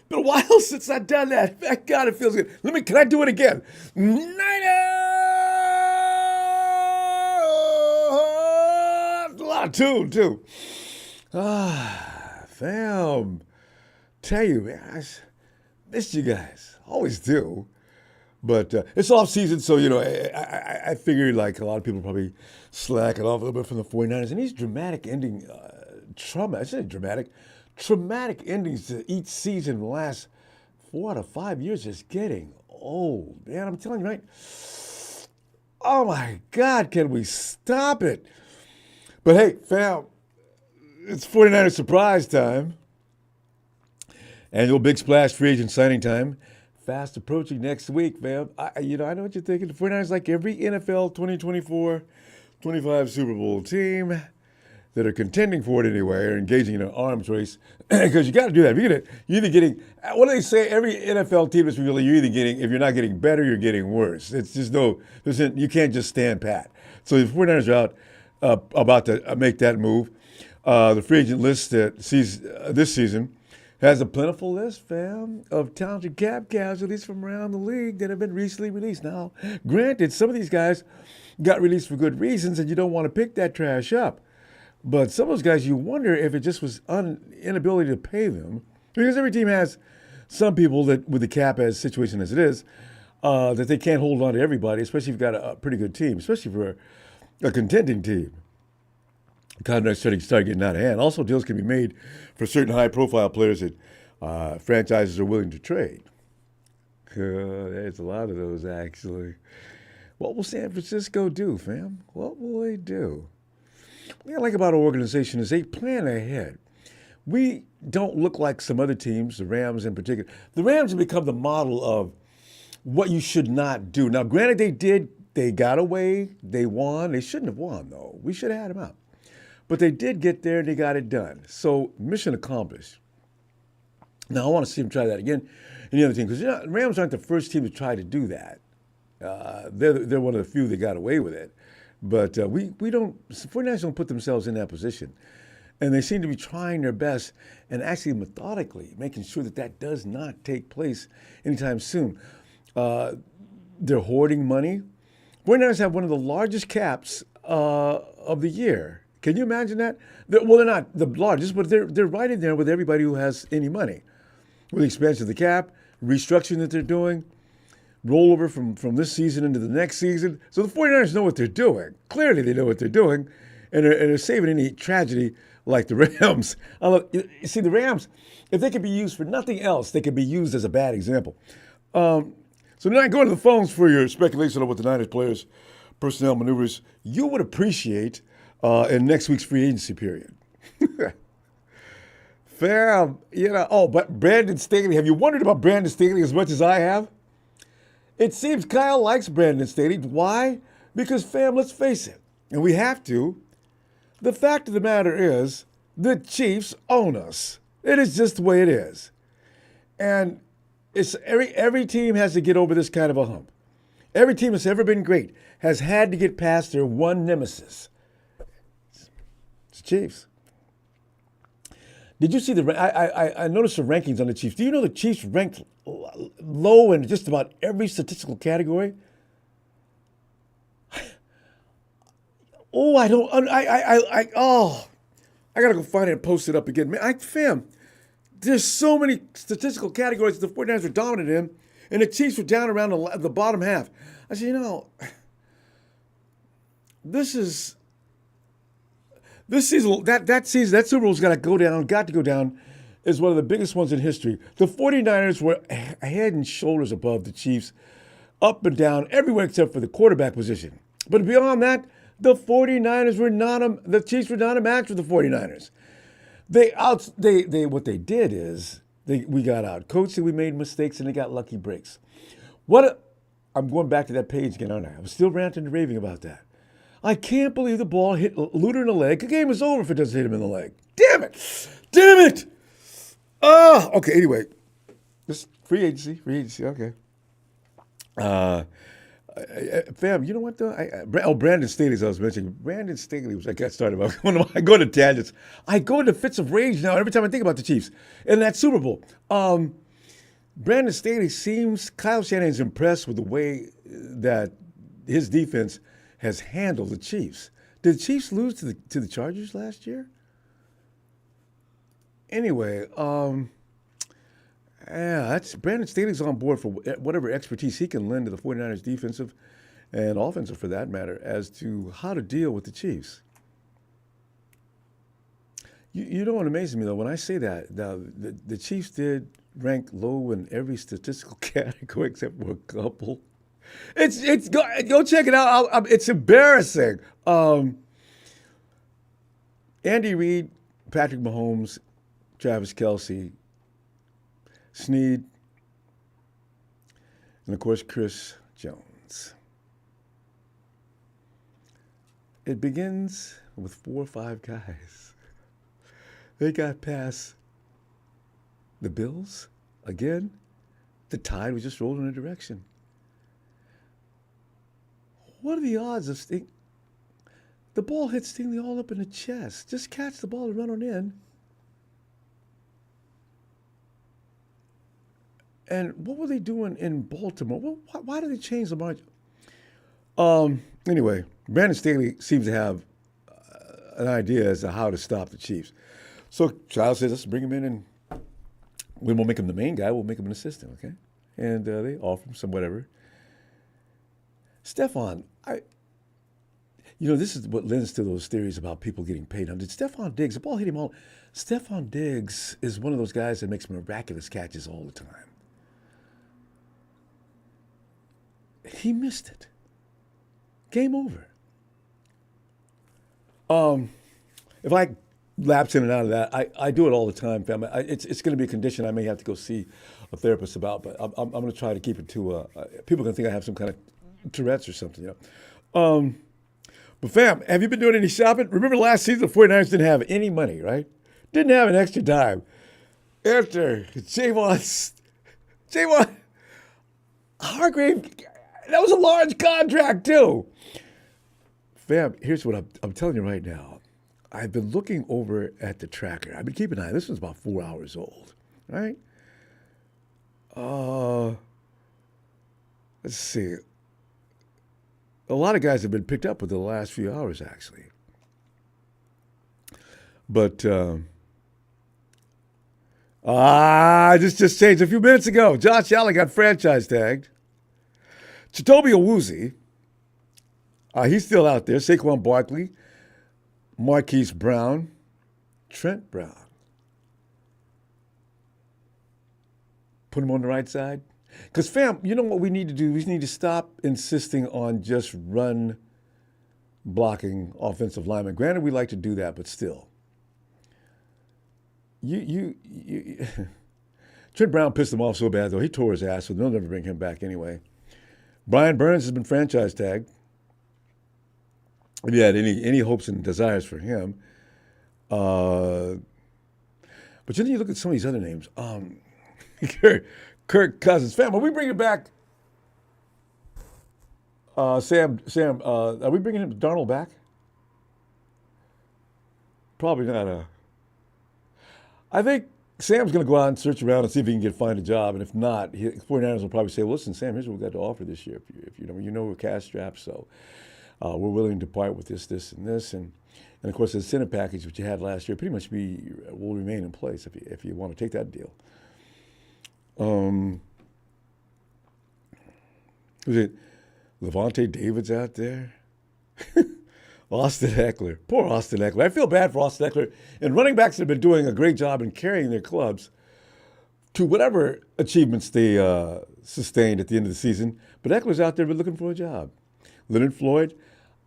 Been a while since I've done that. Thank God, it feels good. Can I do it again? A lot of tune, too. Fam. Tell you, man, I missed you guys. Always do. But it's off season, so, I figured like a lot of people probably slacking off a little bit from the 49ers. And these dramatic ending, I say traumatic endings to each season in the last 4 out of 5 years is getting old. Man, I'm telling you, right? Oh my God, can we stop it? But hey, fam, it's 49ers surprise time. Annual Big Splash free agent signing time. Fast approaching next week, fam. I know what you're thinking. The 49ers, like every NFL 2024-25 Super Bowl team that are contending for it anyway, are engaging in an arms race. Because you got to do that. You're either getting, what do they say? Every NFL team is really, you're either getting, if you're not getting better, you're getting worse. It's just you can't just stand pat. So the 49ers are out about to make that move. The free agent list that sees this season has a plentiful list, fam, of talented cap casualties from around the league that have been recently released. Now, granted, some of these guys got released for good reasons, and you don't want to pick that trash up. But some of those guys, you wonder if it just was inability to pay them, because every team has some people that, with the cap as situation as it is, that they can't hold on to everybody, especially if you've got a pretty good team, especially for a contending team. Contracts start getting out of hand. Also, deals can be made for certain high-profile players that franchises are willing to trade. There's a lot of those, actually. What will San Francisco do, fam? What will they do? What I like about our organization is they plan ahead. We don't look like some other teams, the Rams in particular. The Rams have become the model of what you should not do. Now, granted, they got away, they won. They shouldn't have won, though. We should have had them out. But they did get there and they got it done. So mission accomplished. Now I want to see them try that again in the other team, because the Rams aren't the first team to try to do that. They're one of the few that got away with it. But we don't. 49ers don't put themselves in that position, and they seem to be trying their best and actually methodically making sure that does not take place anytime soon. They're hoarding money. 49ers have one of the largest caps of the year. Can you imagine that? They're not the largest, but they're right in there with everybody who has any money. With the expansion of the cap, restructuring that they're doing, rollover from this season into the next season. So the 49ers know what they're doing. Clearly they know what they're doing, and they're saving any tragedy like the Rams. You see, the Rams, if they could be used for nothing else, they could be used as a bad example. So now going to the phones for your speculation on what the Niners players' personnel maneuvers you would appreciate in next week's free agency period. Fam, but Brandon Staley, have you wondered about Brandon Staley as much as I have? It seems Kyle likes Brandon Staley. Why? Because, fam, let's face it, and we have to, the fact of the matter is the Chiefs own us. It is just the way it is. And it's every team has to get over this kind of a hump. Every team that's ever been great has had to get past their one nemesis. It's the Chiefs. Did you see I noticed the rankings on the Chiefs. Do you know the Chiefs ranked low in just about every statistical category? I gotta go find it and post it up again. Man, fam, there's so many statistical categories that the 49ers are dominant in, and the Chiefs were down around the bottom half. I said, this season, that Super Bowl's got to go down as one of the biggest ones in history. The 49ers were head and shoulders above the Chiefs, up and down, everywhere except for the quarterback position. But beyond that, the Chiefs were not a match for the 49ers. What they did is we got out coached and we made mistakes and they got lucky breaks. I'm going back to that page again, aren't I? I'm still ranting and raving about that. I can't believe the ball hit Luter in the leg. The game is over if it doesn't hit him in the leg. Damn it! Okay, anyway. This free agency, okay. Fam, you know what though? Brandon Staley, as I was mentioning, Brandon Staley was I got started about. I go to tangents. I go into fits of rage now every time I think about the Chiefs and that Super Bowl. Brandon Staley seems Kyle Shanahan's impressed with the way that his defense has handled the Chiefs. Did the Chiefs lose to the Chargers last year? Anyway, yeah, that's Brandon Staley's on board for whatever expertise he can lend to the 49ers defensive and offensive for that matter as to how to deal with the Chiefs. You know what amazes me though, when I say that, now the Chiefs did rank low in every statistical category except for a couple. It's go check it out. It's embarrassing. Andy Reid, Patrick Mahomes, Travis Kelce, Snead, and of course Chris Jones. It begins with 4 or 5 guys. They got past the Bills again. The tide was just rolling in a direction. What are the odds of the ball hit Stingley all up in the chest? Just catch the ball and run on in. And what were they doing in Baltimore? Well, why did they change the margin? Anyway, Brandon Staley seems to have an idea as to how to stop the Chiefs. So Child says, let's bring him in and we won't make him the main guy. We'll make him an assistant, okay? And they offer him some whatever. Stephon, this is what lends to those theories about people getting paid. Now, did Stephon Diggs, the ball hit him all. Stephon Diggs is one of those guys that makes miraculous catches all the time. He missed it. Game over. If I lapse in and out of that, I do it all the time, fam. It's going to be a condition I may have to go see a therapist about, but I'm going to try to keep it to, people are going to think I have some kind of Tourette's or something, But fam, have you been doing any shopping? Remember last season, the 49ers didn't have any money, right? Didn't have an extra dime. After Javon Hargrave, that was a large contract too. Fam, here's what I'm telling you right now. I've been looking over at the tracker. I've been keeping an eye. This one's about 4 hours old, right? Let's see. A lot of guys have been picked up within the last few hours, actually. But this just changed a few minutes ago. Josh Allen got franchise tagged. Chidobe Awuzie, he's still out there. Saquon Barkley, Marquise Brown, Trent Brown. Put him on the right side. Because, fam, you know what we need to do? We need to stop insisting on just run blocking offensive linemen. Granted, we like to do that, but still. Trent Brown pissed him off so bad, though. He tore his ass, so they'll never bring him back anyway. Brian Burns has been franchise tagged. If you had any hopes and desires for him. But then you look at some of these other names. Kirk Cousins. Fam, are we bringing back Sam, are we bringing Darnold back? Probably not. I think Sam's going to go out and search around and see if he can find a job. And if not, 49ers will probably say, well, listen, Sam, here's what we got to offer this year. If you know we're cash strapped, so we're willing to part with this, and this. And of course, the incentive package, which you had last year, pretty much will remain in place if you want to take that deal. Who's it? Levante David's out there. Austin Eckler. Poor Austin Eckler. I feel bad for Austin Eckler. And running backs have been doing a great job in carrying their clubs to whatever achievements they sustained at the end of the season. But Eckler's out there looking for a job. Leonard Floyd.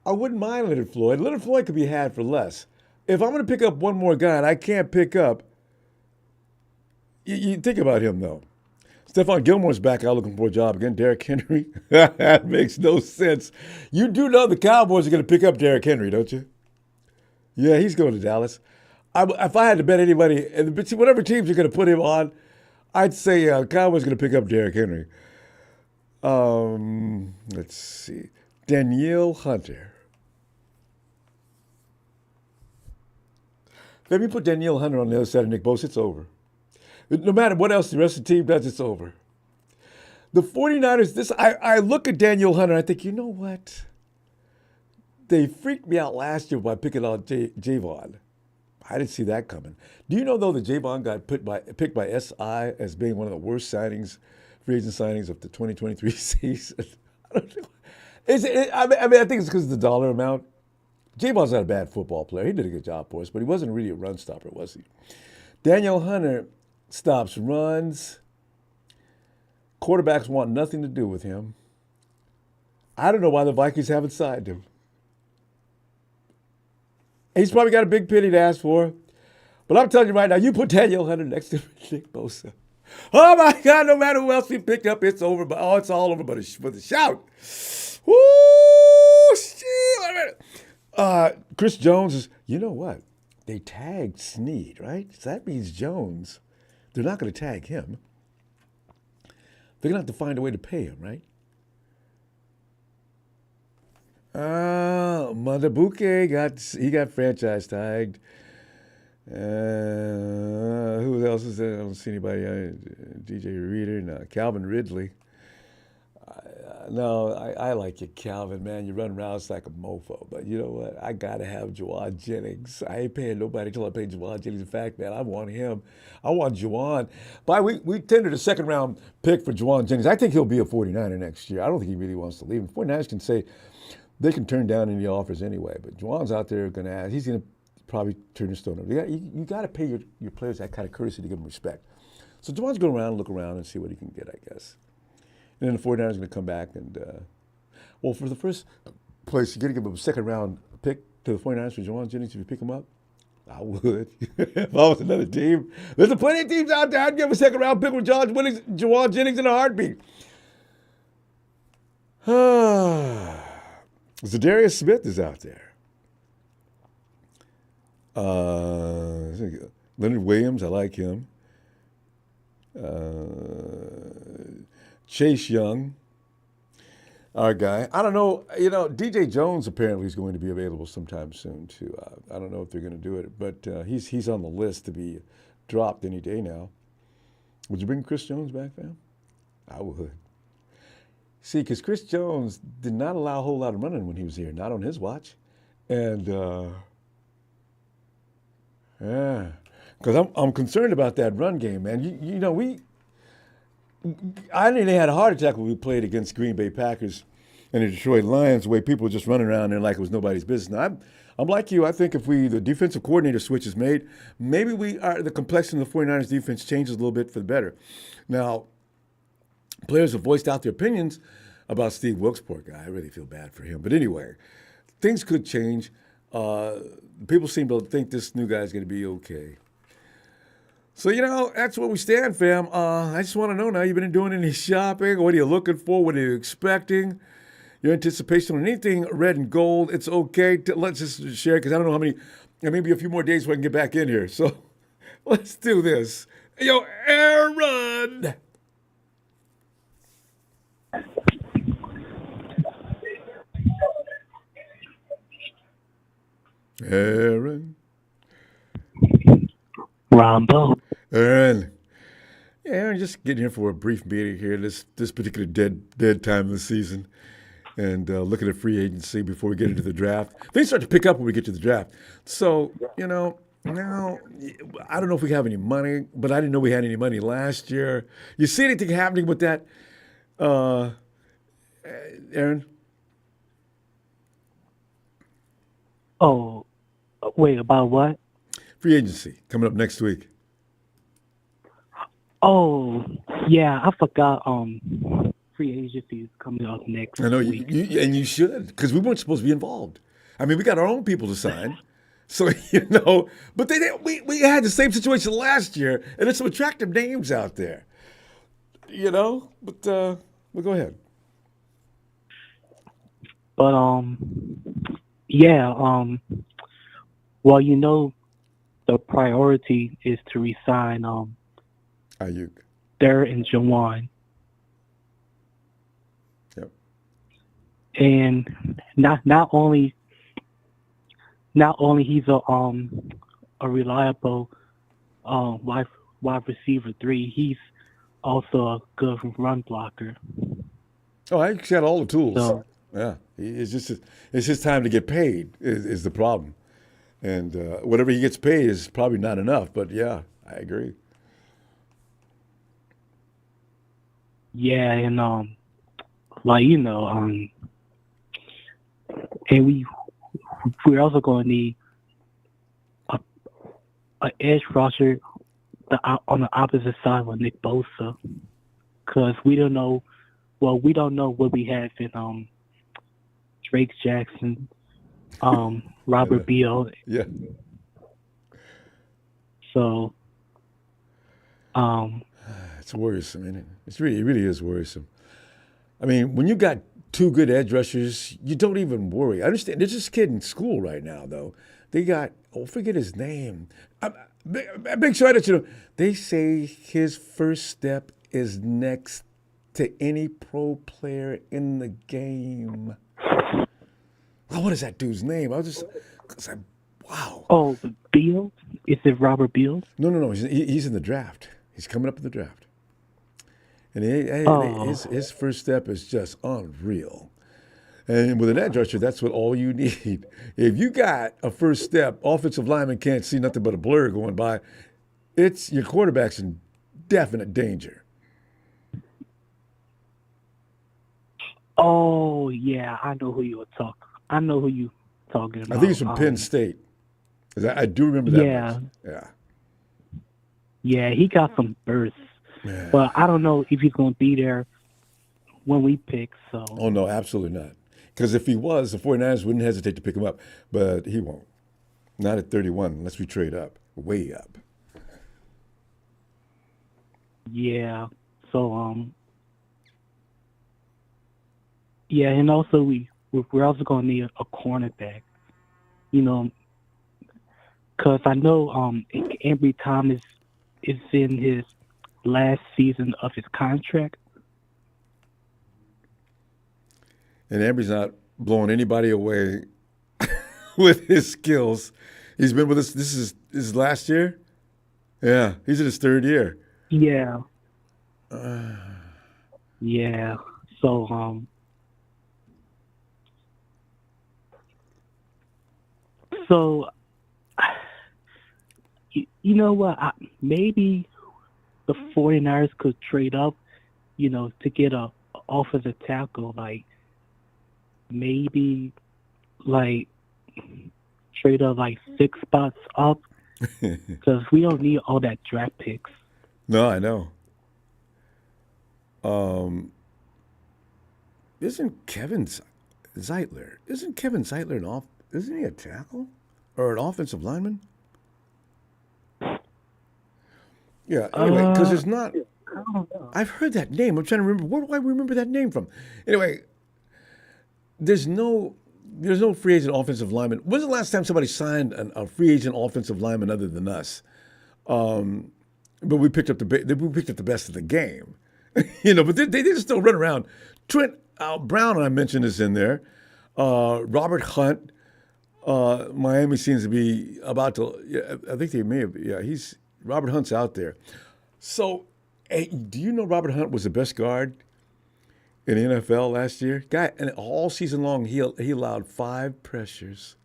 I wouldn't mind Leonard Floyd. Leonard Floyd could be had for less. If I'm going to pick up one more guy and I can't pick up, you think about him, though. Stephon Gilmore's back out looking for a job again. Derrick Henry. That makes no sense. You do know the Cowboys are going to pick up Derrick Henry, don't you? Yeah, he's going to Dallas. If I had to bet anybody, whatever teams are going to put him on, I'd say Cowboys are going to pick up Derrick Henry. Let's see. Danielle Hunter. Let me put Danielle Hunter on the other side of Nick Bosa. It's over. No matter what else the rest of the team does, it's over. The 49ers, I look at Danielle Hunter and I think, you know what? They freaked me out last year by picking on Javon. I didn't see that coming. Do you know, though, that Javon got picked by SI as being one of the worst signings, free agent signings of the 2023 season? I don't know. I mean, I think it's because of the dollar amount. Javon's not a bad football player. He did a good job for us, but he wasn't really a run stopper, was he? Daniel Hunter stops runs. Quarterbacks want nothing to do with him. I don't know why the Vikings haven't signed him. He's probably got a big penny to ask for. But I'm telling you right now, you put Daniel Hunter next to Nick Bosa. Oh my God, no matter who else we picked up, it's over. But it's all over but for the shout. Woo! Shit. Chris Jones is, you know what? They tagged Snead, right? So that means Jones. They're not going to tag him. They're going to have to find a way to pay him, right? Mother Bouquet got franchise tagged. Who else is there? I don't see anybody. DJ Reader, no. Calvin Ridley. No, I like you, Calvin, man. You run routes like a mofo. But you know what? I got to have Juwan Jennings. I ain't paying nobody till I pay Juwan Jennings. In fact, man, I want him. I want Juwan. But we tendered a second-round pick for Juwan Jennings. I think he'll be a 49er next year. I don't think he really wants to leave. And 49ers can say they can turn down any offers anyway. But Juwan's out there going to ask. He's going to probably turn his stone over. You got to pay your players that kind of courtesy to give them respect. So Juwan's going around and look around and see what he can get, I guess. And then the 49ers are going to come back and, for the first place, you got to give him a second-round pick to the 49ers for Juwan Jennings if you pick him up. I would. If I was another team. There's plenty of teams out there. I'd give a second-round pick with Juwan Jennings in a heartbeat. Zadarius Smith is out there. Leonard Williams, I like him. Chase Young, our guy. I don't know. You know, DJ Jones apparently is going to be available sometime soon too. I don't know if they're going to do it, but he's on the list to be dropped any day now. Would you bring Chris Jones back, fam? I would. See, because Chris Jones did not allow a whole lot of running when he was here, not on his watch, and because I'm concerned about that run game, man. You know I nearly had a heart attack when we played against Green Bay Packers and the Detroit Lions, the way people were just running around there like it was nobody's business. Now, I'm like you. I think if the defensive coordinator switch is made, maybe the complexion of the 49ers defense changes a little bit for the better. Now, players have voiced out their opinions about Steve Wilkes, poor guy. I really feel bad for him. But anyway, things could change. People seem to think this new guy is going to be okay. So, you know, that's where we stand, fam. I just want to know now, you've been doing any shopping? What are you looking for? What are you expecting? Your anticipation on anything red and gold, it's okay. Let's just share it because I don't know how many, maybe a few more days before I can get back in here. So let's do this. Yo, Aaron! Aaron. Ronbo. Aaron. Yeah, Aaron, just getting here for a brief meeting here, this particular dead time of the season, and looking at free agency before we get into the draft. Things start to pick up when we get to the draft. So, you know, now, I don't know if we have any money, but I didn't know we had any money last year. You see anything happening with that, Aaron? Oh, wait, about what? Free agency coming up next week. Oh, yeah, I forgot. Free agency is coming up next I know week. you should, because we weren't supposed to be involved. I mean, we got our own people to sign, so you know. But we had the same situation last year, and there's some attractive names out there, you know. But well, go ahead. But yeah, well, you know, the priority is to resign Ayuk. Derek and Jawan. and not only he's a reliable um wide wide receiver three, he's also a good run blocker. Oh, he's got all the tools. So Yeah, it's just time to get paid is the problem, and whatever he gets paid is probably not enough. But yeah, I agree. yeah, and like and we're also going to need a, a edge rusher on the opposite side with Nick Bosa, because we don't know. Well, we don't know what we have in Drake Jackson, Yeah, Robert Beal. yeah. So um, It's worrisome, isn't it? It really is worrisome. I mean, when you got two good edge rushers, you don't even worry. I understand. There's this kid in school right now, though. They got, oh, forget his name. Big shout out to them. They say his first step is next to any pro player in the game. Oh, what is that dude's name? I was like, wow. oh, Beal, is it Robert Beal? No. He's in the draft. He's coming up in the draft. And Oh, his first step is just unreal. And with an edge rusher, that's what all you need. If you got a first step, offensive lineman can't see nothing but a blur going by. It's your quarterback's in definite danger. oh yeah, I know who you were talking. I know who you talking I think he's about. from Penn State. 'Cause I do remember that much. Yeah, Yeah. yeah, he got some bursts, Yeah. but I don't know if he's gonna be there when we pick. So Oh, no, absolutely not. Because if he was, the 49ers wouldn't hesitate to pick him up. But he won't. Not at 31 unless we trade up, way up. yeah, so yeah, and also we're also gonna need a cornerback. You know, because I know Ambry Thomas is in his last season of his contract. And Ambry's not blowing anybody away with his skills. He's been with us. This is his last year. Yeah, he's in his third year. Yeah, yeah. So so you know what? Maybe the 49ers could trade up, to get a offensive tackle, like maybe like trade up like 6 spots up, because we don't need all that draft picks. No, I know. Um, isn't Kevin Zeitler? Isn't Kevin Zeitler an off? Isn't he a tackle or an offensive lineman? Yeah. Anyway, because Uh, there's not. I don't know. I've heard that name. I'm trying to remember. Where do I remember that name from? Anyway, there's no. There's no free agent offensive lineman. When's the last time somebody signed a free agent offensive lineman other than us? But we picked up the best of the game, But they just still run around. Trent Brown, I mentioned, is in there. Robert Hunt, Miami seems to be about to. Yeah, I think they may have. Yeah, he's Robert Hunt's out there. So, hey, do you know Robert Hunt was the best guard in the NFL last year? Guy, and all season long, he allowed 5 pressures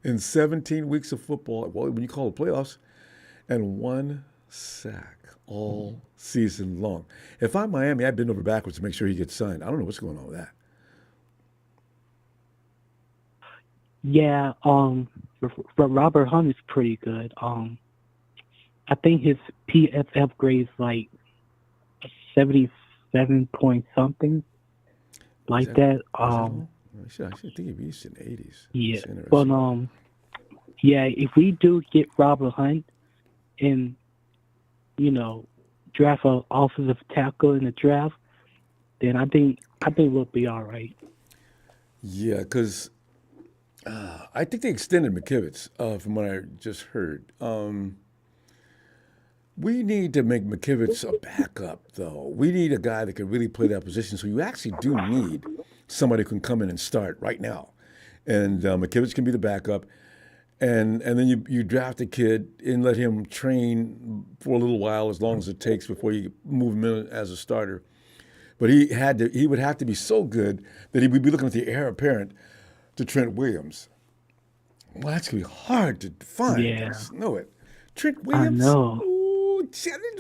in 17 weeks of football. Well, when you call it playoffs, and 1 sack all season long. If I'm Miami, I'd bend over backwards to make sure he gets signed. I don't know what's going on with that. Yeah, Robert Hunt is pretty good. I think his PFF grade's like 77 point something, Is like that that. is that all? I should think he'd be in the 80s. Yeah, That's but interesting. yeah, if we do get Robert Hunt and you know draft a offensive tackle in the draft, then I think we'll be all right. Yeah, because I think they extended McKivitz, from what I just heard. We need to make McKivitz a backup, though. We need a guy that can really play that position. So you actually do need somebody who can come in and start right now. And McKivitz can be the backup. And then you draft a kid and let him train for a little while, as long as it takes before you move him in as a starter. But he would have to be so good that he would be looking at the heir apparent to Trent Williams. Well, that's going to be hard to find. I Yeah, just know it. Trent I Williams? know. Ooh,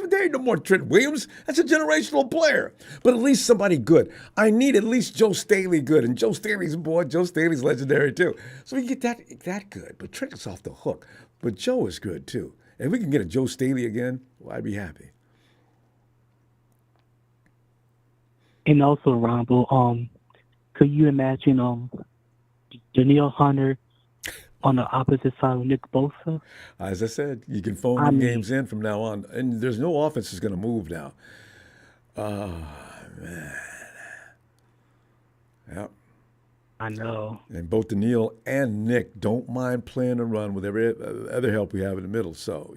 there ain't no more Trent Williams. That's a generational player. But at least somebody good. I need at least Joe Staley good. And Joe Staley's legendary too. So we get that good. But Trent is off the hook. But Joe is good too. And if we can get a Joe Staley again, well, I'd be happy. And also, Ronbo, could you imagine Daniil Hunter on the opposite side of Nick Bosa? As I said, you can phone I them mean, games in from now on. And there's no offense that's going to move now. Oh, man. Yep. I know. And both Daniil and Nick don't mind playing a run with every other help we have in the middle. So,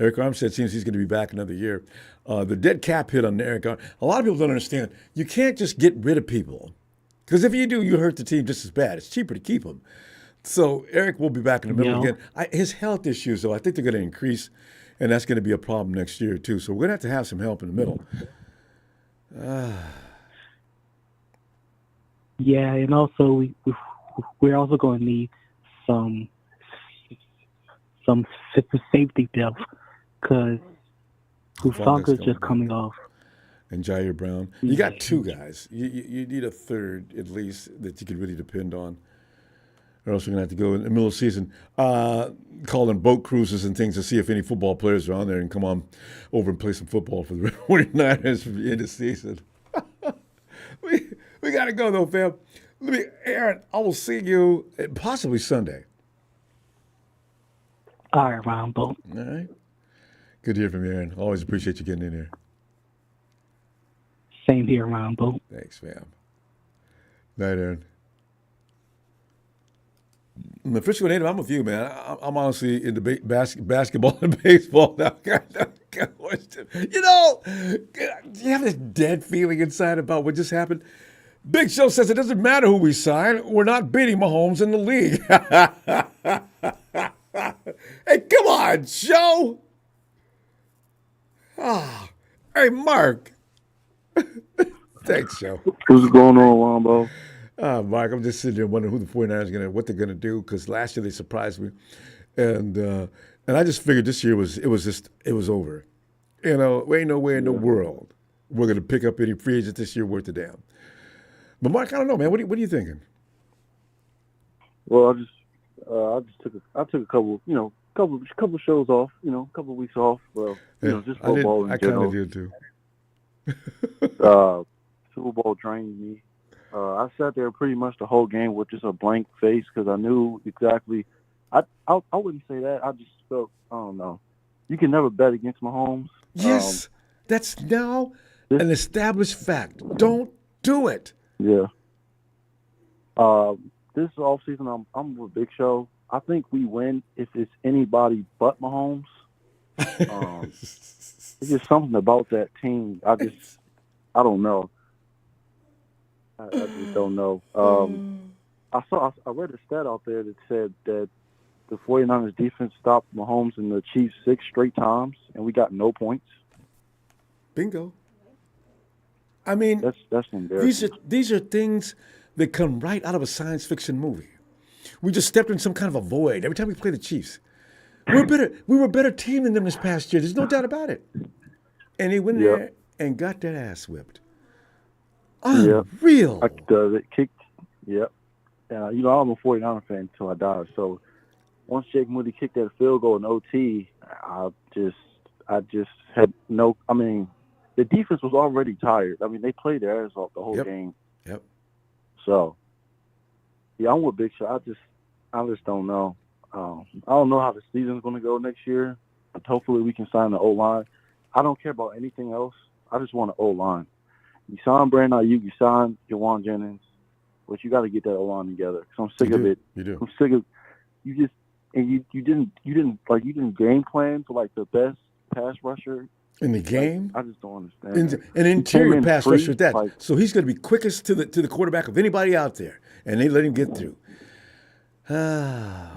Eric Armstead seems he's going to be back another year. The dead cap hit on Eric Armstead. A lot of people don't understand. You can't just get rid of people. Because if you do, you hurt the team just as bad. It's cheaper to keep them. So Eric will be back in the middle again. His health issues, though, I think they're going to increase. And that's going to be a problem next year, too. So we're going to have some help in the middle. Yeah, and also we're also going to need some safety depth because Hufanka's just coming off. And Jair Brown. You got two guys. You need a third, at least, that you could really depend on. Or else we're going to have to go in the middle of the season, call in boat cruises and things to see if any football players are on there and come on over and play some football for the 49ers for the end of the season. we got to go, though, fam. Aaron, I will see you possibly Sunday. All right, Ronbo. All right. Good to hear from you, Aaron. Always appreciate you getting in here. Same here, Ronbo. Thanks, fam. Night, Aaron. I'm officially native. I'm with you, man. I'm honestly into basketball and baseball now. You have this dead feeling inside about what just happened. Big Show says it doesn't matter who we sign. We're not beating Mahomes in the league. Hey, come on, Show. Ah, hey, Mark. Thanks, Show. What's going on, Ronbo? Mark, I'm just sitting there wondering who the 49ers what they're gonna do, because last year they surprised me, and I just figured this year it was over. There ain't no way in the world we're gonna pick up any free agents this year worth a damn. But Mark, I don't know, man. What are you thinking? Well, I took a couple shows off, couple weeks off. Well, just football in general. I kind of did too. Super Bowl drained me. I sat there pretty much the whole game with just a blank face because I knew exactly. I wouldn't say that. I just felt, I don't know. You can never bet against Mahomes. Yes, that's now an established fact. Don't do it. Yeah. This offseason, I'm with Big Show. I think we win if it's anybody but Mahomes. It's just something about that team. I don't know. I just don't know. I read a stat out there that said that the 49ers defense stopped Mahomes and the Chiefs 6 straight times, and we got no points. Bingo. I mean, that's embarrassing. These are things that come right out of a science fiction movie. We just stepped in some kind of a void every time we play the Chiefs. We were a better team than them this past year. There's no doubt about it. And they went there and got that ass whipped. Unreal. It kicked. Yep. I'm a 49er fan until I die. So once Jake Moody kicked that field goal in OT, I just had no. I mean, the defense was already tired. I mean, they played their ass off the whole game. Yep. So, I'm with Big Show. I just don't know. I don't know how the season's going to go next year. But hopefully, we can sign the O-line. I don't care about anything else. I just want an O-line. You sign Brandon Ayuk, you sign Jawan Jennings, but you got to get that O-line together. Because I'm sick of it. You do. I'm sick of you didn't game plan for like the best pass rusher in the game. I just don't understand. An He came interior in pass free, rusher at that. like, So he's going to be quickest to the quarterback of anybody out there, and they let him get through. but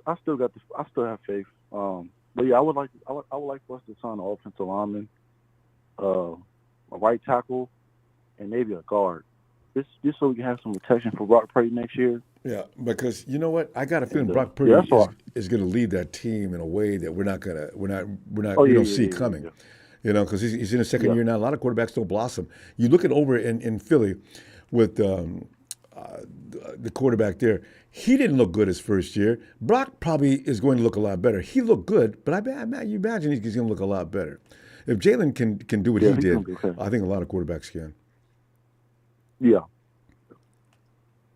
I still have faith. But yeah, I would like for us to sign an offensive lineman, a right tackle, and maybe a guard. Just so we can have some protection for Brock Purdy next year. Yeah, because you know what? I got a feeling And, Brock Purdy yeah, that's all. is going to lead that team in a way that we Oh, don't see coming. Yeah. You know, because he's in his second Yeah. year now. A lot of quarterbacks don't blossom. You look at over in Philly with the quarterback there. He didn't look good his first year. Brock probably is going to look a lot better. He looked good, but you imagine he's going to look a lot better. If Jalen can do what he did, I think a lot of quarterbacks can. Yeah.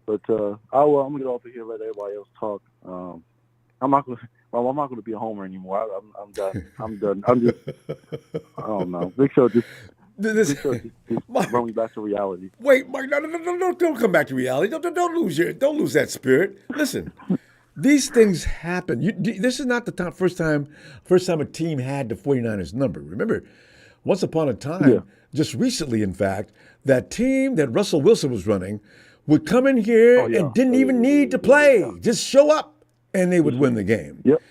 But I'm gonna get off of here, let everybody else talk. I'm not gonna be a homer anymore. I'm done. I'm done. I don't know. Big Show just brought me back to reality. Wait, Mike, no, don't come back to reality. Don't lose that spirit. Listen, these things happen. This is not the first time a team had the 49ers number. Remember, once upon a time, just recently, in fact, that team that Russell Wilson was running would come in here and didn't even need to play. Just show up, and they would win the game. Yep.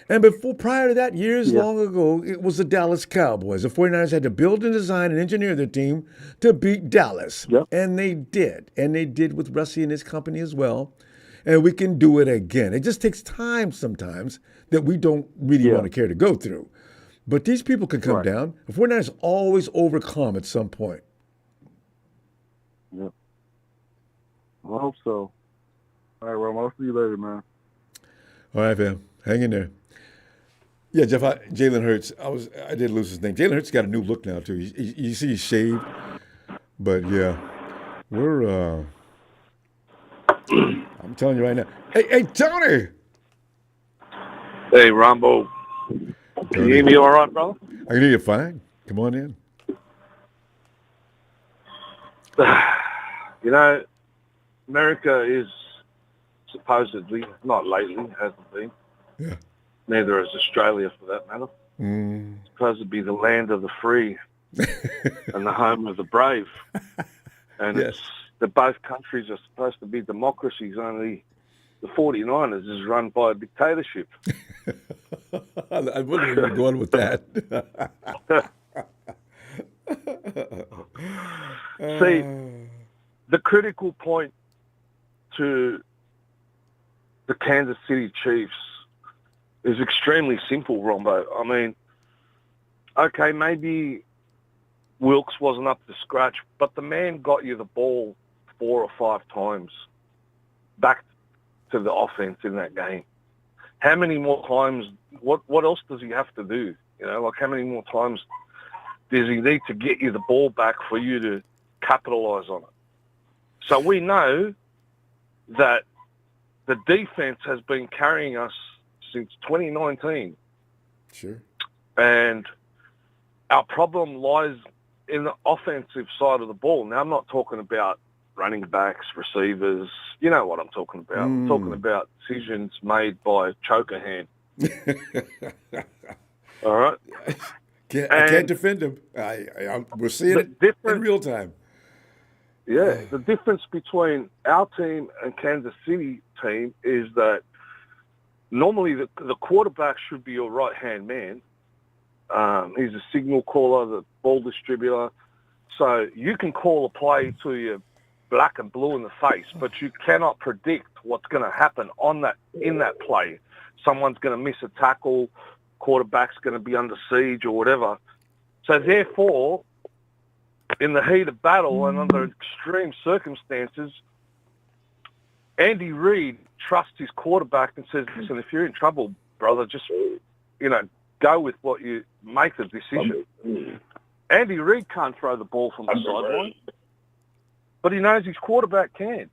And prior to that, years long ago, it was the Dallas Cowboys. The 49ers had to build and design and engineer their team to beat Dallas. Yep. And they did. And they did with Russie and his company as well. And we can do it again. It just takes time sometimes that we don't really want to care to go through. But these people can come down. The 49ers always overcome at some point. Yep. I hope so. All right, Ron, I'll see you later, man. All right, fam. Hang in there. Yeah, Jeff, Jalen Hurts, I did lose his name. Jalen Hurts got a new look now, too. You see he's shaved. But, yeah, we're, I'm telling you right now. Hey, Tony! Hey, Ronbo. Can you hear me all right, brother? I can hear you fine. Come on in. You know, America is supposedly, not lately, hasn't been. Yeah. Neither is Australia, for that matter. It's supposed to be the land of the free and the home of the brave. And both countries are supposed to be democracies, only the 49ers is run by a dictatorship. I wouldn't even go on with that. See, the critical point to the Kansas City Chiefs is extremely simple, Ronbo. I mean, okay, maybe Wilkes wasn't up to scratch, but the man got you the ball 4 or 5 times back to the offense in that game. How many more times, what else does he have to do? You know, like how many more times does he need to get you the ball back for you to capitalize on it? So we know that the defense has been carrying us since 2019. Sure. And our problem lies in the offensive side of the ball. Now, I'm not talking about running backs, receivers. You know what I'm talking about. I'm talking about decisions made by choker hand. All right? I can't defend him. We're seeing it in real time. Yeah, the difference between our team and Kansas City team is that normally the quarterback should be your right-hand man. He's a signal caller, the ball distributor. So you can call a play to you black and blue in the face, but you cannot predict what's going to happen in that play. Someone's going to miss a tackle, quarterback's going to be under siege or whatever. So therefore, in the heat of battle and under extreme circumstances, Andy Reid trusts his quarterback and says, listen, if you're in trouble, brother, just, go with what you make the decision. Andy Reid can't throw the ball from the sideline, but he knows his quarterback can.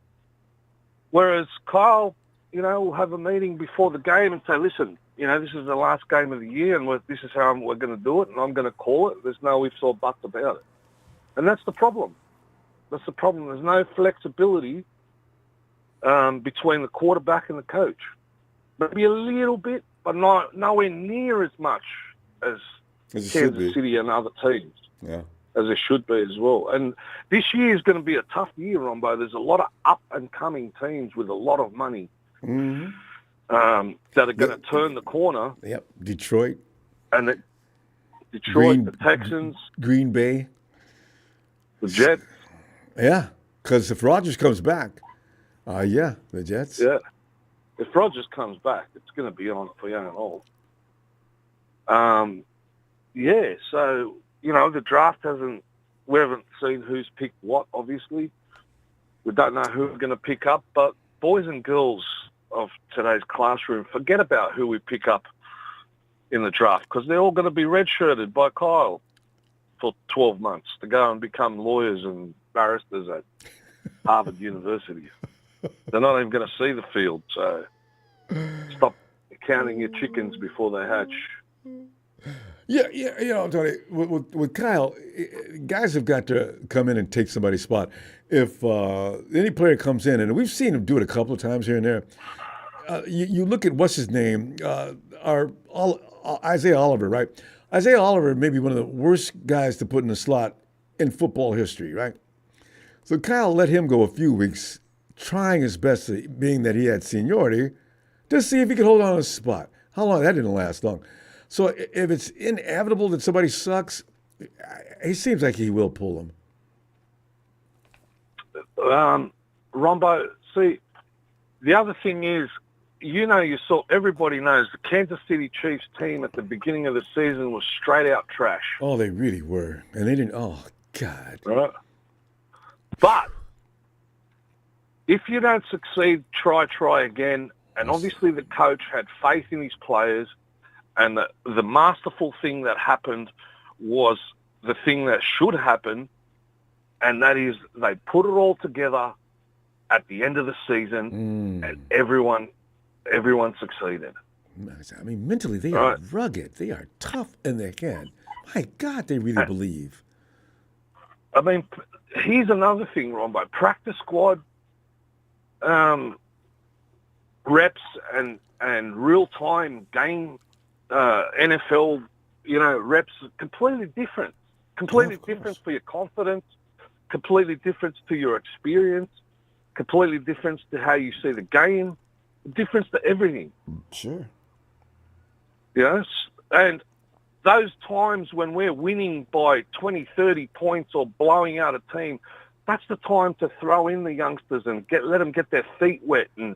Whereas Kyle, will have a meeting before the game and say, listen, this is the last game of the year and this is how we're going to do it and I'm going to call it. There's no ifs or buts about it. And that's the problem. That's the problem. There's no flexibility between the quarterback and the coach. Maybe a little bit, but nowhere near as much as As it should Kansas be. City and other teams, Yeah. as it should be as well. And this year is going to be a tough year, Ronbo. There's a lot of up-and-coming teams with a lot of money Mm-hmm. that are going to turn the corner. Yep. Detroit, And Detroit, the Texans, Green Bay. the Jets. Yeah. Because if Rodgers comes back, the Jets. Yeah. If Rodgers comes back, it's going to be on for young and old. So, the draft we haven't seen who's picked what, obviously. We don't know who we're going to pick up, but boys and girls of today's classroom, forget about who we pick up in the draft because they're all going to be redshirted by Kyle for 12 months to go and become lawyers and barristers at Harvard University. They're not even going to see the field, so stop counting your chickens before they hatch. Yeah, Tony, with Kyle, guys have got to come in and take somebody's spot. If any player comes in, and we've seen him do it a couple of times here and there, you look at what's his name, Isaiah Oliver, right? Isaiah Oliver may be one of the worst guys to put in the slot in football history, right? So Kyle let him go a few weeks, trying his best, being that he had seniority, to see if he could hold on to his spot. How long? That didn't last long. So if it's inevitable that somebody sucks, he seems like he will pull them. Ronbo, see, the other thing is, everybody knows the Kansas City Chiefs team at the beginning of the season was straight out trash. Oh, they really were. And they didn't, oh, God. Right? But if you don't succeed, try again. And obviously the coach had faith in his players. And the masterful thing that happened was the thing that should happen, and that is they put it all together at the end of the season, and everyone succeeded. I mean, mentally, they are rugged. They are tough in their head. My God, they really believe. I mean, here's another thing, Ronbo. Practice squad reps and real-time game NFL, reps completely different. Completely different for your confidence, completely different to your experience, completely different to how you see the game, difference to everything. Sure. Yes. And those times when we're winning by 20, 30 points or blowing out a team, that's the time to throw in the youngsters and let them get their feet wet and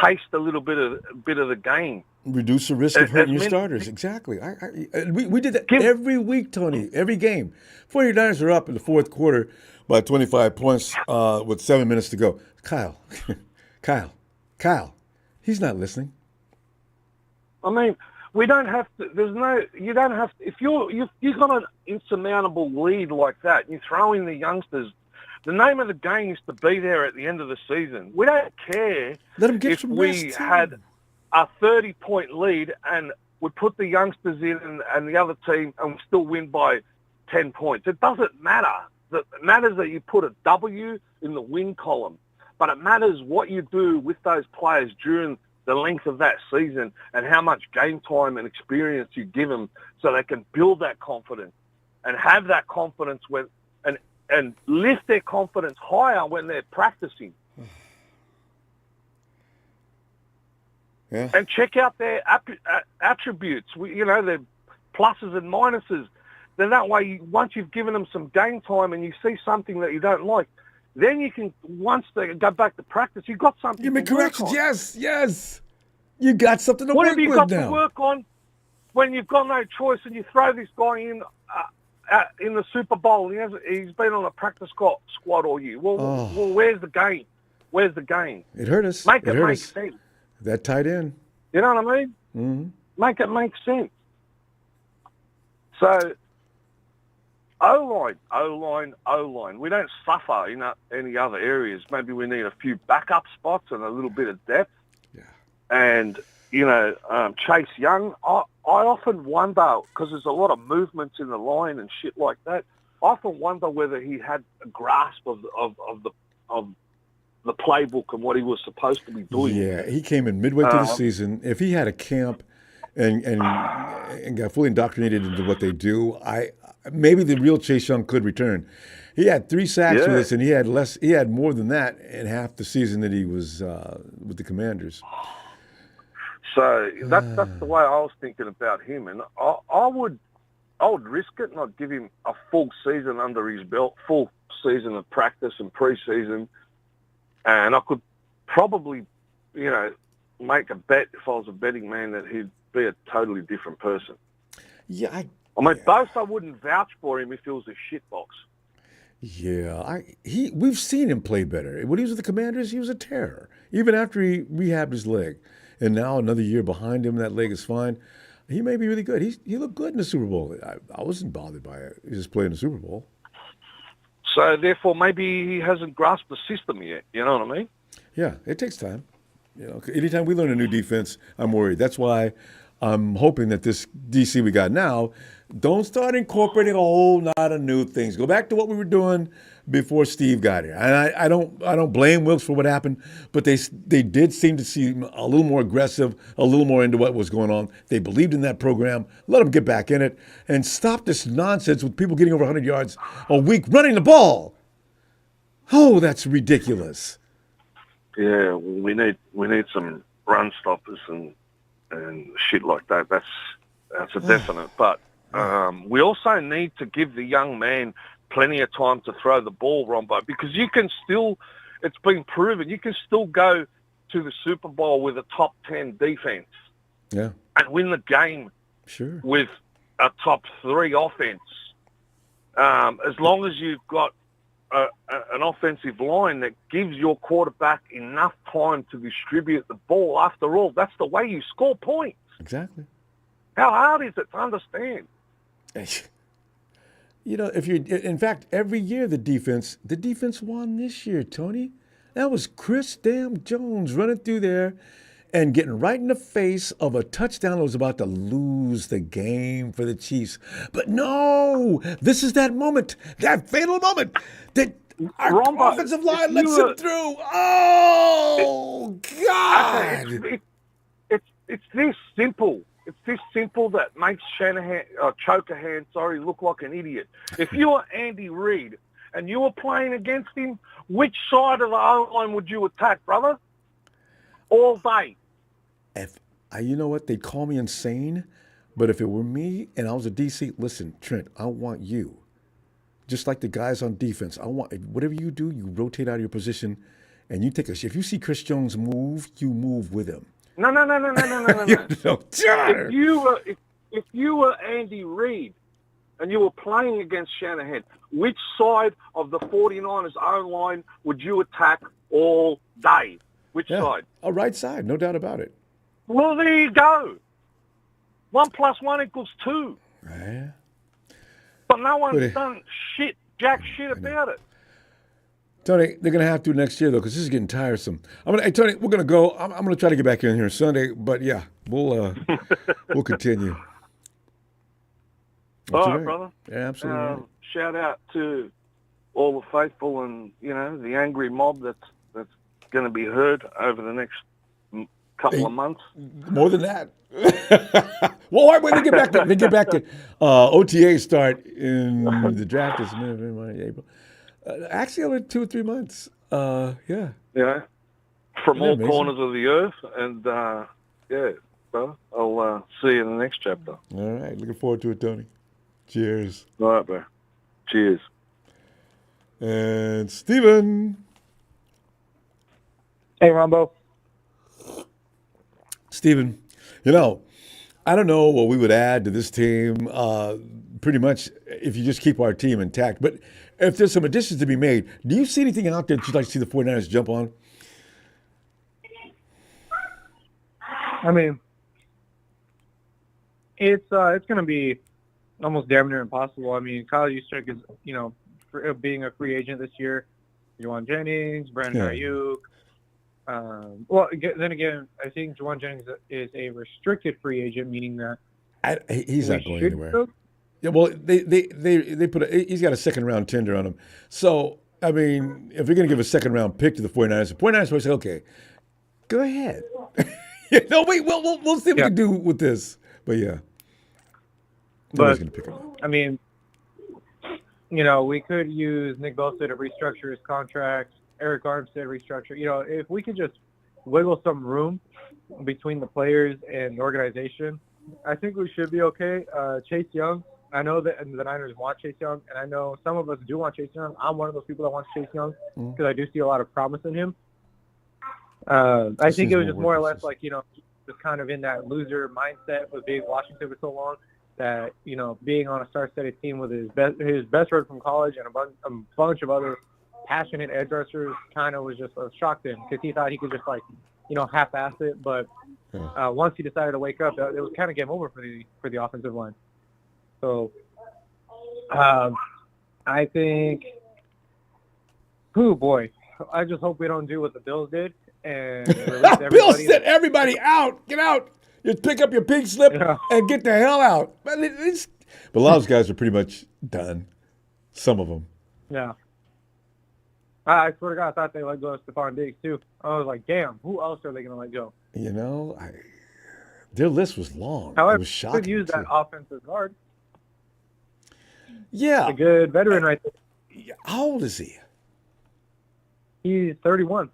taste a little bit of the game. Reduce the risk of hurting your starters. Exactly. We did that every week, Tony, every game. 49ers are up in the fourth quarter by 25 points with 7 minutes to go. Kyle, he's not listening. I mean, we don't have to, you don't have to, if you've got an insurmountable lead like that, and you throw in the youngsters, the name of the game is to be there at the end of the season. We don't care if we had a 30-point lead and we put the youngsters in and the other team and we still win by 10 points. It doesn't matter. It matters that you put a W in the win column, but it matters what you do with those players during the length of that season and how much game time and experience you give them so they can build that confidence and have that confidence and lift their confidence higher when they're practicing. Yeah. And check out their attributes, their pluses and minuses. Then that way, once you've given them some game time and you see something that you don't like, then you can, once they go back to practice, you've got something you make to work corrections. on. Yes. You got something to what work with now. What have you got to work on when you've got no choice and you throw this guy in the Super Bowl? He's been on a practice squad all year. Well, where's the game? Where's the game? It hurt us. Make it make sense. That tight end. You know what I mean? Mm-hmm. Make it make sense. So, O-line. We don't suffer in any other areas. Maybe we need a few backup spots and a little bit of depth. Yeah. And, Chase Young, I often wonder, because there's a lot of movements in the line and shit like that, I often wonder whether he had a grasp of the playbook and what he was supposed to be doing. Yeah, he came in midway through the season. If he had a camp and got fully indoctrinated into what they do, maybe the real Chase Young could return. He had 3 sacks with us, and he had less. He had more than that in half the season that he was with the Commanders. So that's the way I was thinking about him, and I would risk it and I'd give him a full season under his belt, full season of practice and pre-season, and I could probably, make a bet if I was a betting man that he'd be a totally different person. Yeah, I mean, both I wouldn't vouch for him if he was a shitbox. Yeah, we've seen him play better. When he was with the Commanders, he was a terror. Even after he rehabbed his leg, and now another year behind him, that leg is fine. He may be really good. He looked good in the Super Bowl. I wasn't bothered by it. He just played in the Super Bowl. So therefore, maybe he hasn't grasped the system yet. You know what I mean? Yeah, it takes time. Anytime we learn a new defense, I'm worried. That's why I'm hoping that this DC we got now don't start incorporating a whole lot of new things. Go back to what we were doing before Steve got here. And I don't blame Wilkes for what happened, but they did seem to seem a little more aggressive, a little more into what was going on. They believed in that program. Let them get back in it and stop this nonsense with people getting over 100 yards a week running the ball. Oh, that's ridiculous. Yeah, we need some run stoppers and shit like that. That's a definite. But we also need to give the young man plenty of time to throw the ball, Ronbo, because you can still, it's been proven, you can still go to the Super Bowl with a top 10 defense. Yeah. And win the game with a top 3 offense. As long as you've got an offensive line that gives your quarterback enough time to distribute the ball. After all, that's the way you score points. Exactly. How hard is it to understand? In fact, every year the defense won this year, Tony. That was Chris damn Jones running through there and getting right in the face of a touchdown that was about to lose the game for the Chiefs. But no, this is that moment, that fatal moment that our Ronbo, offensive line lets him through. Oh, God. It's this simple. It's this simple that makes Chokerhand, look like an idiot. If you were Andy Reid and you were playing against him, which side of the O-line would you attack, brother? All day. You know what? They'd call me insane, but if it were me and I was a DC, listen, Trent, I want you. Just like the guys on defense, I want whatever you do, you rotate out of your position, and you take a. If you see Chris Jones move, you move with him. No. If you were Andy Reid and you were playing against Shanahan, which side of the 49ers O-line would you attack all day? Which side? A right side, no doubt about it. Well, there you go. 1 + 1 = 2. Yeah. But no one's done jack shit about it. Tony, they're going to have to next year, though, because this is getting tiresome. Hey, Tony, we're going to go. I'm going to try to get back in here Sunday, but yeah, we'll continue. All right, brother. Yeah, absolutely. Shout out to all the faithful and, the angry mob that's going to be heard over the next couple of months. More than that. Well, when they get back to OTA start in the draft is April. Actually, only 2 or 3 months. Yeah. Yeah. From all corners of the earth, and brother, I'll see you in the next chapter. All right, looking forward to it, Tony. Cheers. All right, bro. Cheers. And Steven. Hey, Ronbo. Steven, I don't know what we would add to this team, pretty much if you just keep our team intact. But if there's some additions to be made, do you see anything out there that you'd like to see the 49ers jump on? I mean, it's going to be almost damn near impossible. I mean, Kyle Juszczyk is, being a free agent this year. Juwan Jennings, Brandon Ayuk. Then again, I think Juwan Jennings is a restricted free agent, meaning that he's not going anywhere. Yeah, well, they he's got a second-round tender on him. So, I mean, if you're going to give a second-round pick to the 49ers will say, okay, go ahead. We'll see what we can do with this. But yeah, But nobody's going to pick him up. I mean, you know, we could use Nick Bosa to restructure his contract. Eric Armstead restructure. You know, if we could just wiggle some room between the players and the organization, I think we should be okay. Chase Young, I know that the Niners want Chase Young, and I know some of us do want Chase Young. I'm one of those people that wants Chase Young because I do see a lot of promise in him. I think it was just more or less like, you know, just kind of in that loser mindset with being Washington for so long that, you know, being on a star-studded team with his best friend from college and a bunch of other passionate edge rushers kind of was just a shock to him because he thought he could just, like, you know, half-ass it. But once he decided to wake up, it was kind of game over for the offensive line. So I think, oh, boy, I just hope we don't do what the Bills did and release everybody. Bill sent everybody out. Get out. Just pick up your pink slip and get the hell out. But a lot of those guys are pretty much done. Some of them. Yeah. I swear to God, I thought they let go of Stephon Diggs, too. I was like, damn, who else are they going to let go? You know, their list was long. However, it was shocking. Could use that offensive guard. Yeah. A good veteran right there. How old is he? He's 31.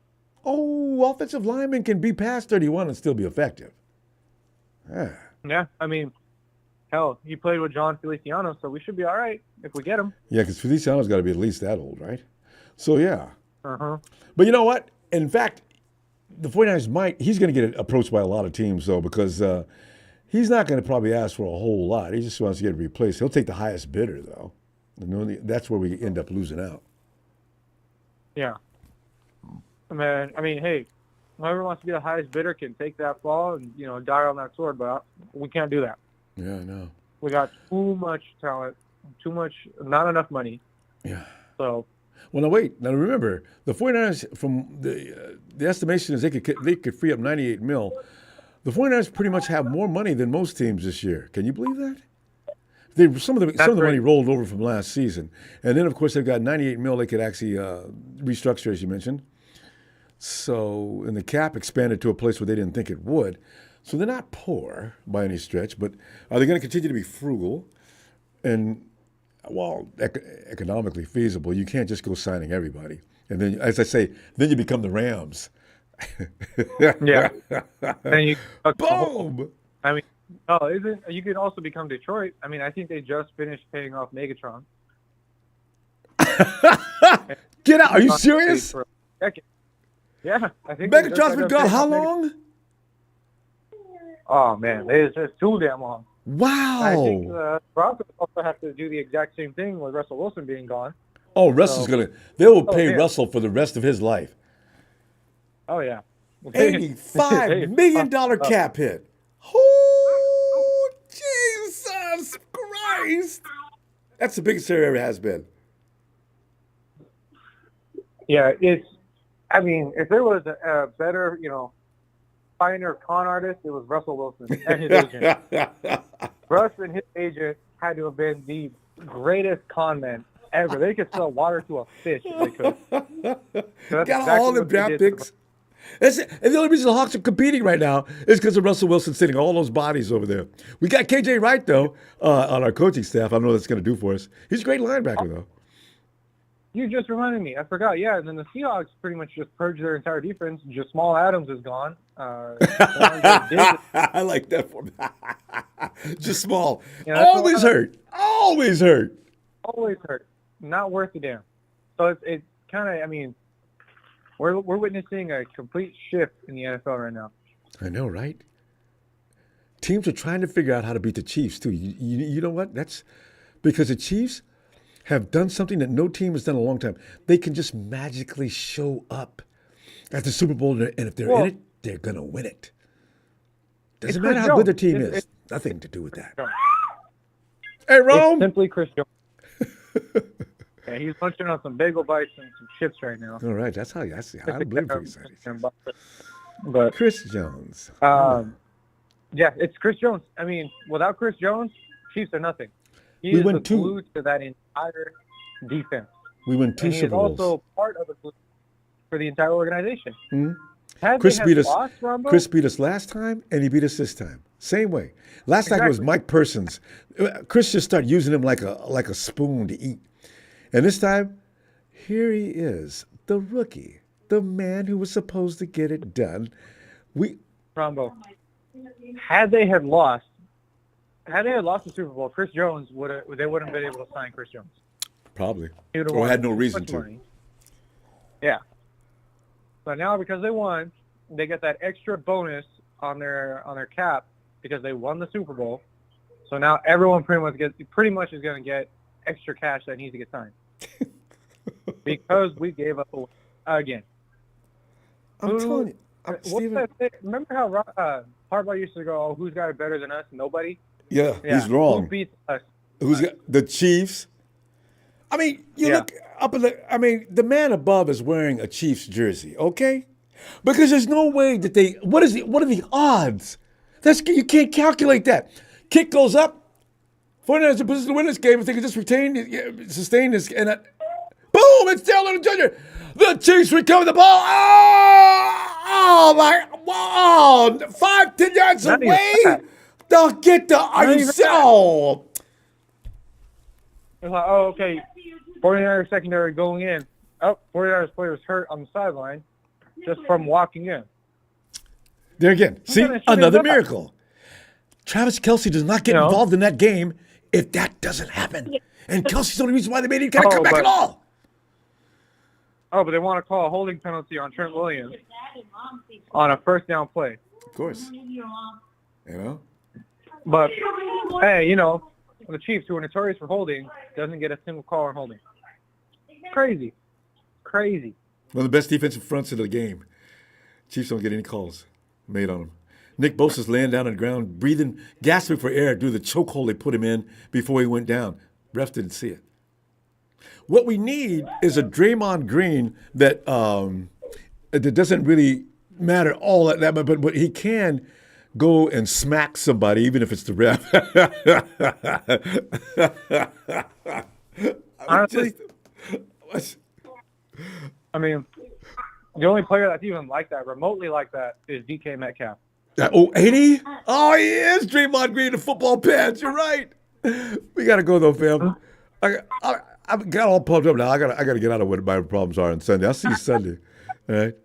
Oh, offensive linemen can be past 31 and still be effective. Yeah, I mean, hell, he played with John Feliciano, so we should be all right if we get him. Yeah, because Feliciano's got to be at least that old, right? So, yeah. Uh-huh. But you know what? In fact, the 49ers he's going to get approached by a lot of teams, though, because he's not going to probably ask for a whole lot. He just wants to get replaced. He'll take the highest bidder, though. That's where we end up losing out. Yeah. I mean, hey, whoever wants to be the highest bidder can take that fall and, you know, die on that sword, but we can't do that. Yeah, I know. We got too much talent, not enough money. Yeah. So. Well, now wait. Now remember, the 49ers, from the estimation is they could free up $98 million. The 49ers pretty much have more money than most teams this year. Can you believe that? Some of the money rolled over from last season, and then of course they've got $98 million they could actually restructure, as you mentioned. So, and the cap expanded to a place where they didn't think it would. So they're not poor by any stretch, but are they going to continue to be frugal and, well, economically feasible? You can't just go signing everybody. And then, as I say, then you become the Rams. Yeah. And you boom. I mean, you could also become Detroit. I mean, I think they just finished paying off Megatron. Get out! Are you serious? Yeah, I think Megatron's been gone how long? Oh man, it's just too damn long. Wow. I think Broncos also have to do the exact same thing with Russell Wilson being gone. Oh, Russell's they will pay Russell for the rest of his life. Oh yeah. $85 million cap hit. Oh, Jesus Christ. That's the biggest there ever has been. Yeah, I mean, if there was a better, you know, finer con artist, it was Russell Wilson and his agent. Russ and his agent had to have been the greatest con men ever. They could sell water to a fish if they could. Got all the draft picks. And the only reason the Hawks are competing right now is because of Russell Wilson sitting all those bodies over there. We got KJ Wright, though, on our coaching staff. I don't know what that's going to do for us. He's a great linebacker, though. You just reminded me. I forgot. Yeah, and then the Seahawks pretty much just purged their entire defense. Jamal Adams is gone. I like that for me. Jamal. Yeah, always hurt. Always hurt. Always hurt. Not worth a damn. So it's kind of, I mean, we're witnessing a complete shift in the NFL right now. I know, right? Teams are trying to figure out how to beat the Chiefs, too. You know what? That's because the Chiefs have done something that no team has done in a long time. They can just magically show up at the Super Bowl, and if they're in it, they're going to win it. Doesn't matter how good the team is. Nothing to do with that. Hey, Rome! It's simply Chris Jones. Yeah, he's munching on some bagel bites and some chips right now. All right, that's how I believe for you. But Chris Jones. Yeah, it's Chris Jones. I mean, without Chris Jones, Chiefs are nothing. He is the glue to that entire defense. We won 2 Super Bowls. He is also part of the glue for the entire organization. Mm-hmm. Chris beat us last time, and he beat us this time. Same way. Last night it was Exactly. Mike Persons. Chris just started using him like a spoon to eat. And this time, here he is, the rookie, the man who was supposed to get it done. Ronbo. Had they lost the Super Bowl, Chris Jones they wouldn't have been able to sign Chris Jones. Probably. He would have Or won had no too reason much to. money. Yeah. But now because they won, they get that extra bonus on their cap because they won the Super Bowl. So now everyone pretty much is going to get extra cash that needs to get signed because we gave up away again. I'm telling you. Steven, Remember how Harbaugh used to go, "Oh, who's got it better than us? Nobody." yeah, he's wrong. Who beats us? Who's got the Chiefs? I mean, look up at the man above is wearing a Chiefs jersey, okay? Because there's no way that what are the odds? You can't calculate that. Kick goes up. 49ers in position to win this game if they can just sustain this, and boom, it's Taylor Jr. The Chiefs recover the ball. Oh my! Wow, 5-10 yards Not even away. that. They'll get the. Are you even so? It's like, oh, okay, 49ers secondary going in. Oh, 49ers players hurt on the sideline just from walking in. There again. See, gonna shoot another him up. miracle. Travis Kelce does not get involved in that game if that doesn't happen. And Kelsey's the only reason why they made him kind of come back at all. Oh, but they want to call a holding penalty on Trent Williams on a first down play. Of course. But, hey, the Chiefs, who are notorious for holding, doesn't get a single call on holding. Crazy. One of the best defensive fronts of the game. Chiefs don't get any calls made on them. Nick Bosa's laying down on the ground, breathing, gasping for air due to the chokehold they put him in before he went down. Refs didn't see it. What we need is a Draymond Green that doesn't really matter all that but he can go and smack somebody, even if it's the ref. Honestly, I mean, the only player that's even like that, remotely like that, is DK Metcalf. Ain't he? Oh, he is Draymond Green in football pants. You're right. We got to go, though, fam. I got all pumped up now. I got to get out of what my problems are on Sunday. I'll see you Sunday. All right?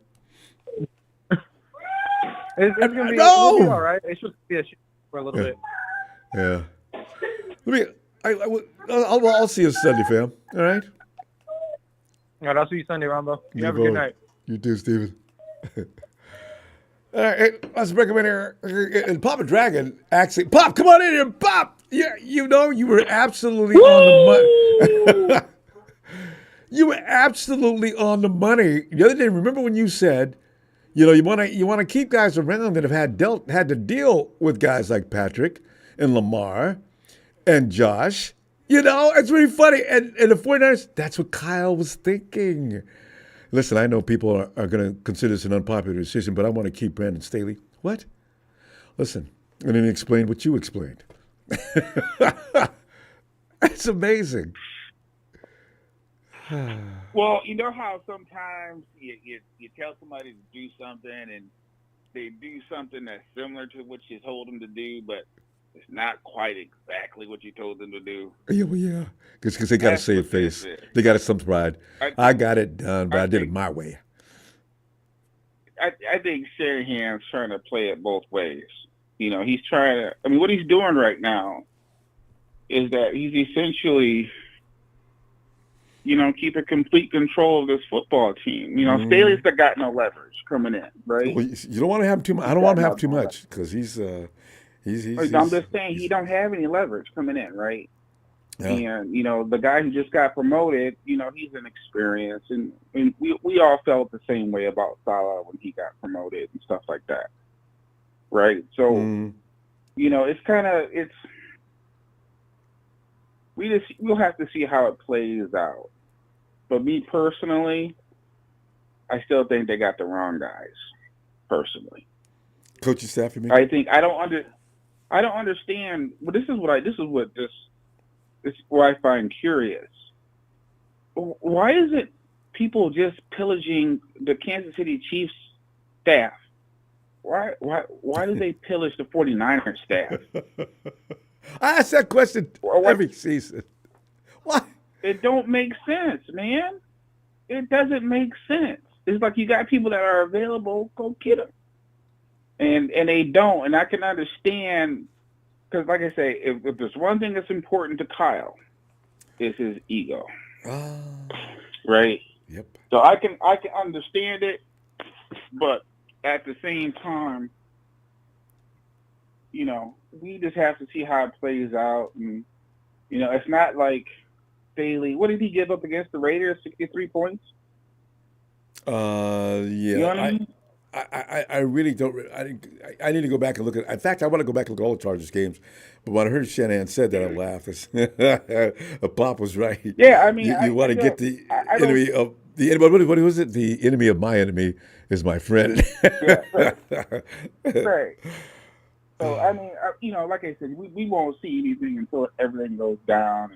It's going to be all right. It's just be a shit for a little bit. Yeah. I'll see you Sunday, fam. All right? All right, I'll see you Sunday, Ronbo. You have a good night. You too, Steven. All right, let's bring him in here. And Papa Dragon actually, Pop, come on in here, Pop. Yeah, you were absolutely on the money. You were absolutely on the money. The other day, remember when you said, you want to keep guys around that have had to deal with guys like Patrick and Lamar and Josh. It's really funny. And the 49ers, that's what Kyle was thinking. Listen, I know people are going to consider this an unpopular decision, but I want to keep Brandon Staley. What? Listen, and then he explained what you explained. That's amazing. Well, you know how sometimes you tell somebody to do something and they do something that's similar to what you told them to do, but it's not quite exactly what you told them to do. Yeah. Because they got to save face. They got some pride. I got it done, but I did it my way. I think Shanahan's trying to play it both ways. He's trying to – I mean, what he's doing right now is that he's essentially – keep a complete control of this football team. Staley's got no leverage coming in, right? Well, you don't want to have too much. I don't want him to have too much because he's I'm just saying he don't have any leverage coming in, right? Yeah. And the guy who just got promoted, he's inexperienced, and we all felt the same way about Salah when he got promoted and stuff like that, right? So we'll have to see how it plays out. But me personally, I still think they got the wrong guys. Personally, coaching staff, you mean? I think I don't understand. But this is what I find curious. Why is it people just pillaging the Kansas City Chiefs staff why do they pillage the 49ers staff? I ask that question every season. Why? It don't make sense, man. It doesn't make sense. It's like you got people that are available, go get them. And they don't. And I can understand, because like I say, if there's one thing that's important to Kyle, it's his ego. Right? Yep. So I can understand it, but at the same time, you know, we just have to see how it plays out. And, you know, it's not like Bailey. What did he give up against the Raiders? 63 points? Yeah. You know what I mean? I really don't. I need to go back and look at. In fact, I want to go back and look at all the Chargers games. But when I heard Shanahan said that, I laughed. Pop was right. Yeah, I mean, you want to get the enemy of the enemy. What was it? The enemy of my enemy is my friend. Yeah, right. So I mean, you know, like I said, we won't see anything until everything goes down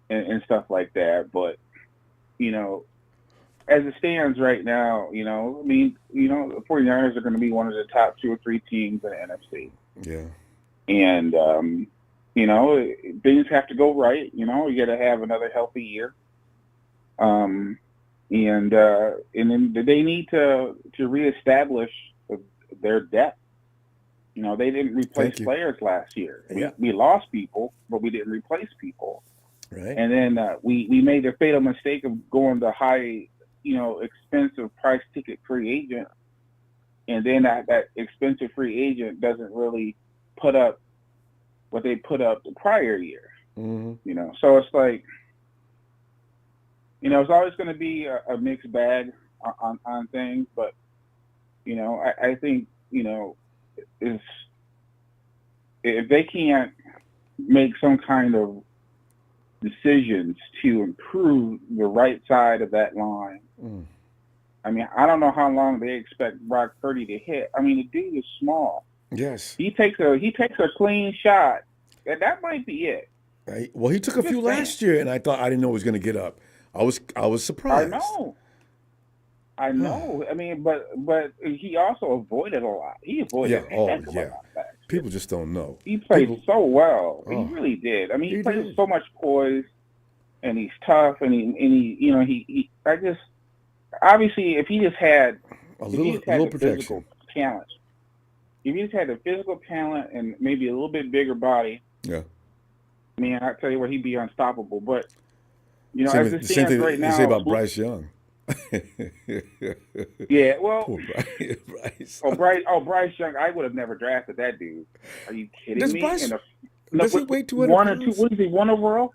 and stuff like that. But you know, as it stands right now, you know, I mean, you know, the 49ers are going to be one of the top 2 or 3 teams in the NFC. Yeah. And, you know, things have to go right. You know, you got to have another healthy year. And then they need to reestablish their depth. You know, they didn't replace players last year. Yeah. We lost people, but we didn't replace people. Right. And then we made the fatal mistake of going to high, you know, expensive price ticket free agent. And then that expensive free agent doesn't really put up what they put up the prior year. Mm-hmm. You know, so it's like, you know, it's always going to be a mixed bag on things. But, you know, I think, you know, if they can't make some kind of decisions to improve the right side of that line. I mean, I don't know how long they expect Brock Purdy to hit. I mean, the dude is small. Yes. He takes a clean shot. That might be it. Right. Well, he took a few last year, and I didn't know he was going to get up. I was surprised. I know. I mean, but he also avoided a lot. He avoided a heck of a lot back. People just don't know. He played so well. He really did. I mean, he plays with so much poise, and he's tough, and he you know, I just obviously if he just had a little protection, talent. If he just had the physical talent and maybe a little bit bigger body, yeah. Man, I tell you what, he'd be unstoppable. But you know, as it stands right now, you say about Bryce Young. Yeah, well, poor Bryce. Bryce Young, I would have never drafted that dude. Are you kidding me? Does he weigh 200 1 pounds? or 2? What is he? 1 overall?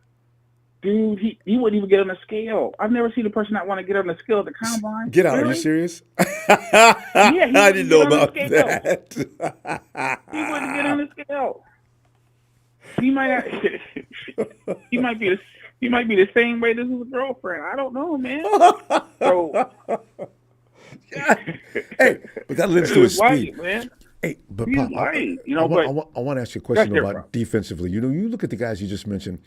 Dude, he wouldn't even get on the scale. I've never seen a person not want to get on the scale at the combine. Get out! Really? Are you serious? Yeah, I didn't know about that. He wouldn't get on the scale. He might. He might be the same way as his girlfriend. I don't know, man. So, hey, but that lends to his speed, man. Hey, but Pop, I want to ask you a question about defensively. You know, you look at the guys you just mentioned,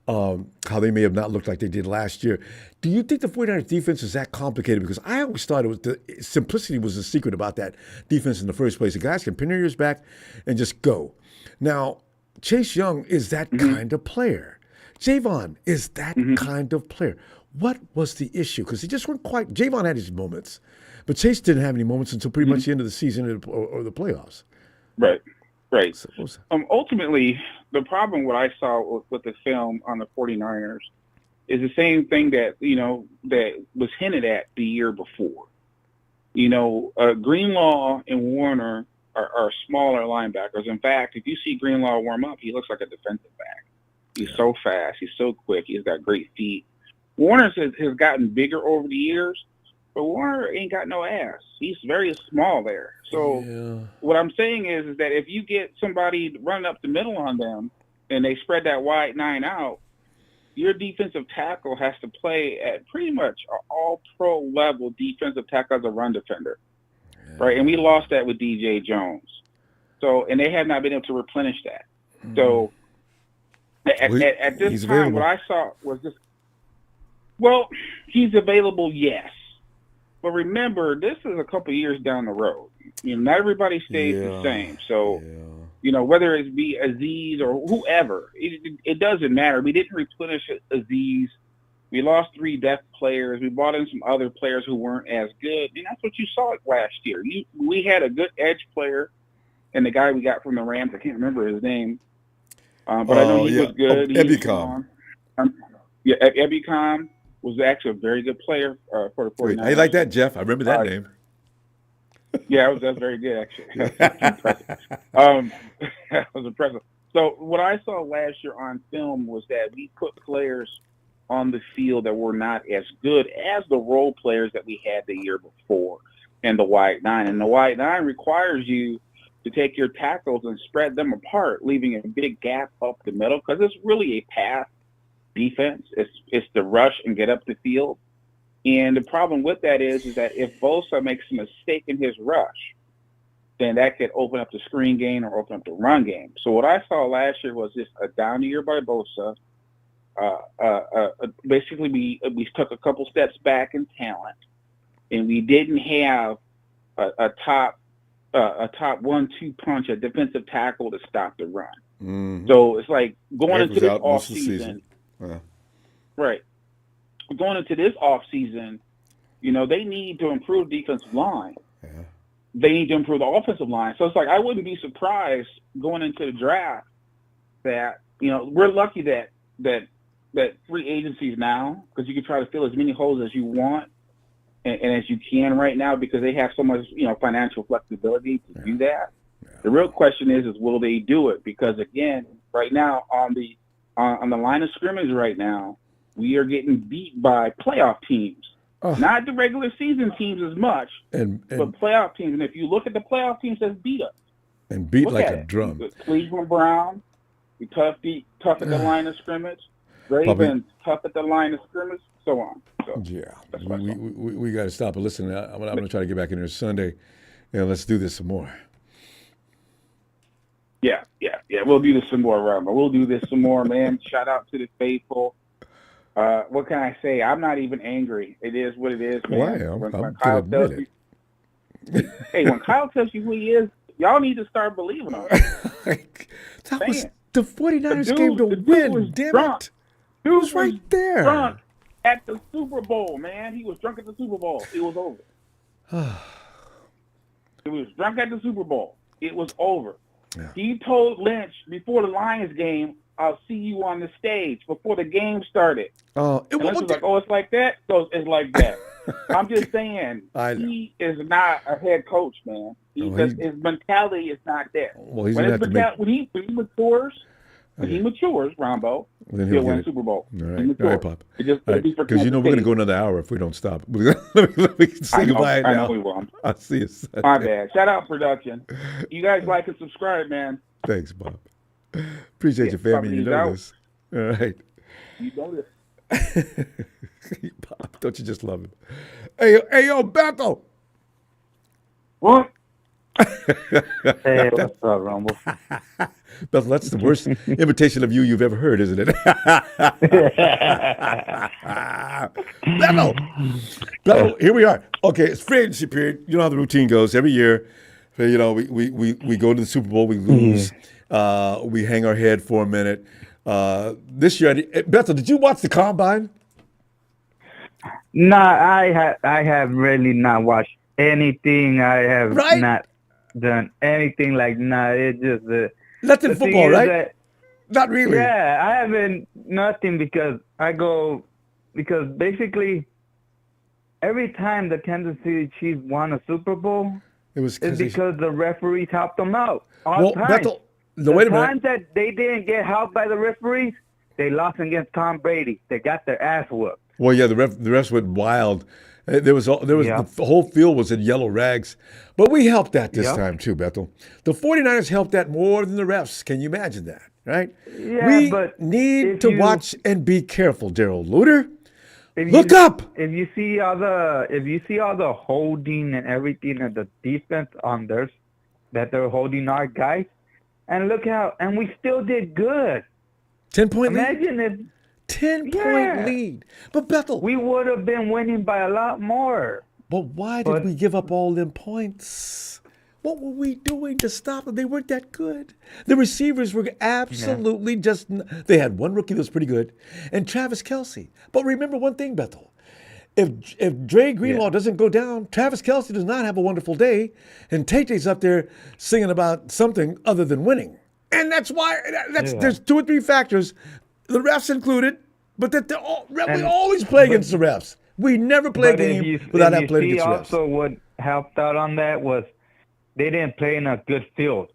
how they may have not looked like they did last year. Do you think the 49ers defense is that complicated? Because I always thought the simplicity was the secret about that defense in the first place. The guys can pin their ears back and just go. Now, Chase Young is that kind of player. Javon is that kind of player. What was the issue? Because he just weren't quite. Javon had his moments, but Chase didn't have any moments until pretty much the end of the season or the playoffs. Right. Ultimately, the problem what I saw with the film on the 49ers is the same thing that was hinted at the year before. You know, Greenlaw and Warner are smaller linebackers. In fact, if you see Greenlaw warm up, he looks like a defensive back. He's so fast. He's so quick. He's got great feet. Warner has gotten bigger over the years, but Warner ain't got no ass. He's very small there. So what I'm saying is that if you get somebody running up the middle on them and they spread that wide 9 out, your defensive tackle has to play at pretty much an all-pro level defensive tackle as a run defender, right? And we lost that with DJ Jones. So, and they have not been able to replenish that. So at this time, what I saw was just, he's available, yes. But remember, this is a couple of years down the road. not everybody stays the same. So, whether it be Aziz or whoever, it doesn't matter. We didn't replenish Aziz. We lost 3 depth players. We brought in some other players who weren't as good, and that's what you saw last year. We had a good edge player, and the guy we got from the Rams, I can't remember his name, but I know he was good. Ebicom. Ebicom was actually a very good player for the 49ers. How you like that, Jeff? I remember that name. Yeah, that's very good, actually. That's impressive. That was impressive. So what I saw last year on film was that we put players on the field that were not as good as the role players that we had the year before in the wide 9. And the wide 9 requires you to take your tackles and spread them apart, leaving a big gap up the middle, because it's really a pass defense. It's to rush and get up the field. And the problem with that is that if Bosa makes a mistake in his rush, then that could open up the screen game or open up the run game. So what I saw last year was just a down year by Bosa. Basically, we took a couple steps back in talent, and we didn't have a top 1-2 punch, a defensive tackle to stop the run. Mm-hmm. So it's like going into this off season, right? Going into this off season, they need to improve defensive line. Yeah. They need to improve the offensive line. So it's like I wouldn't be surprised going into the draft that we're lucky that free agencies now, because you can try to fill as many holes as you want and as you can right now, because they have so much financial flexibility to do that. Yeah. The real question is will they do it? Because again, right now on the line of scrimmage right now, we are getting beat by playoff teams. Not the regular season teams as much, but playoff teams. And if you look at the playoff teams that beat us, and beat like a drum, Cleveland Brown, we tough at the line of scrimmage. Ravens tough at the line of scrimmage, so on. So, yeah, we got to stop and listen. I'm going to try to get back in there Sunday, and let's do this some more. Yeah. We'll do this some more, Ronbo. We'll do this some more, man. Shout out to the faithful. What can I say? I'm not even angry. It is what it is, man. Why? When Kyle tells you, when Kyle tells you who he is, y'all need to start believing him. That was the 49ers game to win. Damn it. Dude was right there. Drunk at the Super Bowl, man. He was drunk at the Super Bowl. It was over. He was drunk at the Super Bowl. It was over. Yeah. He told Lynch before the Lions game, "I'll see you on the stage," before the game started. Lynch was like, "Oh, it's like that." So it's like that. I'm just saying, he is not a head coach, man. His mentality is not there. Well, he's when he matures. When he matures, Ronbo, he'll win Super Bowl. All right, Pop. Because we're going to go another hour if we don't stop. let me say goodbye now. I know we will. I'll see you Sunday. My bad. Shout out production. You guys like and subscribe, man. Thanks, Bob. Appreciate your family. You know this. All right. You know this. Bob, don't you just love him? Hey, yo, Bethel. What? Hey, what's up, Ronbo? Bethel, that's the worst imitation of you've ever heard, isn't it? Bethel, here we are. Okay, it's free agency period. You know how the routine goes. Every year, we go to the Super Bowl, we lose, we hang our head for a minute. This year, Bethel, did you watch the Combine? No, I have really not watched anything. I have not done anything like it's just nothing football, right? Not really. Yeah, I haven't nothing because basically every time the Kansas City Chiefs won a Super Bowl, it's because the referees helped them out all the time. Bethel, the times that they didn't get helped by the referees, they lost against Tom Brady. They got their ass whooped. Well, yeah, the refs went wild. The whole field was in yellow rags. But we helped that this time too, Bethel. The 49ers helped that more than the refs. Can you imagine that, right? Yeah, we need to watch and be careful, Daryl Luter. Look up. If you see all the holding and everything and the defense on theirs that they're holding our guys, and look how and we still did good. 10-point lead. Imagine if 10-point lead. But Bethel, we would have been winning by a lot more. But why did we give up all them points? What were we doing to stop them? They weren't that good. The receivers were absolutely just. They had one rookie that was pretty good, and Travis Kelce. But remember one thing, Bethel. If Dre Greenlaw doesn't go down, Travis Kelce does not have a wonderful day, and Tay-Tay's up there singing about something other than winning. And that's why there's 2 or 3 factors, the refs included, but that we always play against the refs. We never play a game without having played against the refs. Also, what helped out on that was they didn't play in a good field.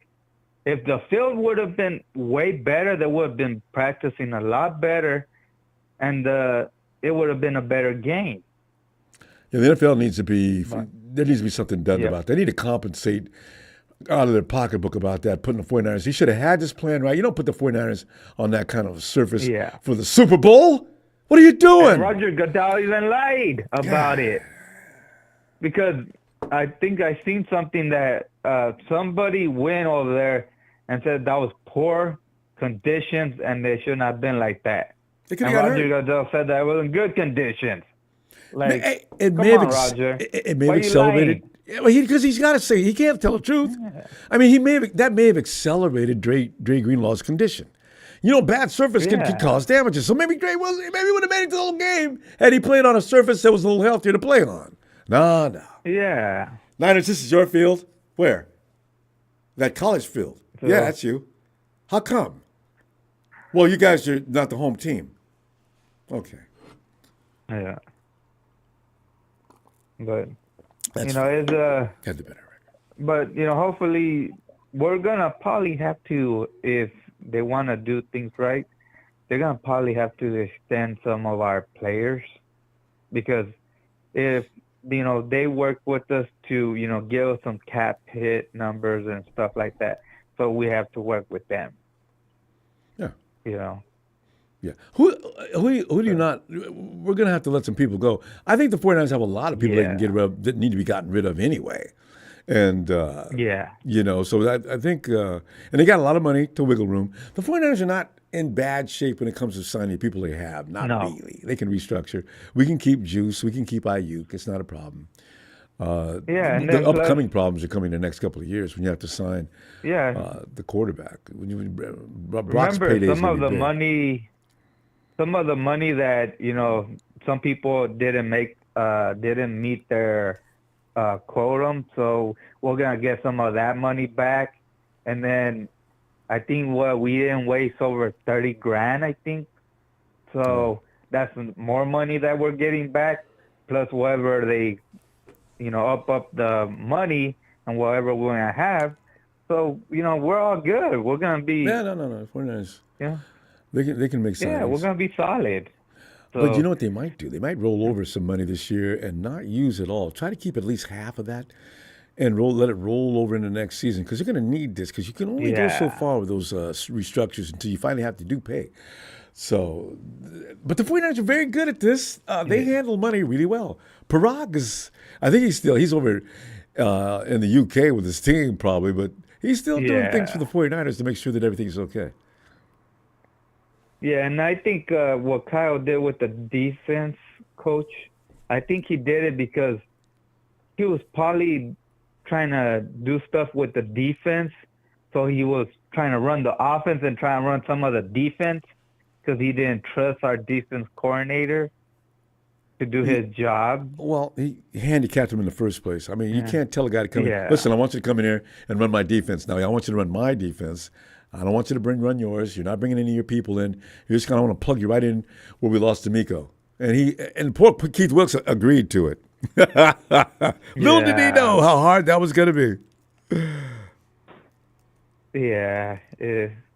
If the field would have been way better, they would have been practicing a lot better, and it would have been a better game. Yeah, the NFL needs to be. There needs to be something done about that. They need to compensate out of their pocketbook about that, putting the 49ers. He should have had this plan right. You don't put the 49ers on that kind of surface for the Super Bowl. What are you doing? And Roger Goodell even lied about it. Because I think I seen something that somebody went over there and said that was poor conditions and they shouldn't have been like that. And Roger Goodell said that it wasn't good conditions. Like, it may have accelerated. Because he's got to say, he can't tell the truth. I mean, that may have accelerated Dre Greenlaw's condition. You know, bad surface can cause damages. So maybe Dre would have made it to the whole game had he played on a surface that was a little healthier to play on. No. Yeah. Niners, this is your field? Where? That college field. Yeah, that's you. How come? Well, you guys are not the home team. Okay. Yeah. But that's it's had the better record. But hopefully we're gonna probably have to, if they want to do things right, they're gonna probably have to extend some of our players, because if they work with us to give us some cap hit numbers and stuff like that, so we have to work with them. Yeah. Yeah. Who do you not? We're going to have to let some people go. I think the 49ers have a lot of people they can get rid of that need to be gotten rid of anyway. And, so that, I think, and they got a lot of money to wiggle room. The 49ers are not in bad shape when it comes to signing the people they have. Not really. They can restructure. We can keep Juice. We can keep Ayuk. It's not a problem. And the upcoming problems are coming in the next couple of years when you have to sign the quarterback. Brock's remember, payday some of the money that some people didn't meet their quorum, so we're gonna get some of that money back. And then I think we didn't waste over $30,000, I think. So that's more money that we're getting back, plus whatever they up the money and whatever we're gonna have. So we're all good. We're gonna be no. 49ers. Yeah. They can make signings. Yeah, we're gonna be solid. So, but you know what they might do? They might roll over some money this year and not use it all. Try to keep at least half of that and let it roll over into next season, because you're going to need this, because you can only go so far with those restructures until you finally have to do pay. So, but the 49ers are very good at this. They handle money really well. Parag I think he's over in the UK with his team probably, but he's still doing things for the 49ers to make sure that everything's okay. Yeah, and I think what Kyle did with the defense coach, I think he did it because he was probably trying to do stuff with the defense. So he was trying to run the offense and try and run some of the defense, because he didn't trust our defense coordinator to do his job. Well, he handicapped him in the first place. I mean, you can't tell a guy to come in. Listen, I want you to come in here and run my defense. Now, I want you to run my defense. I don't want you to run yours. You're not bringing any of your people in. You just kind of want to plug you right in where we lost D'Amico. And poor Keith Wilkes agreed to it. Little did he know how hard that was going to be. Yeah.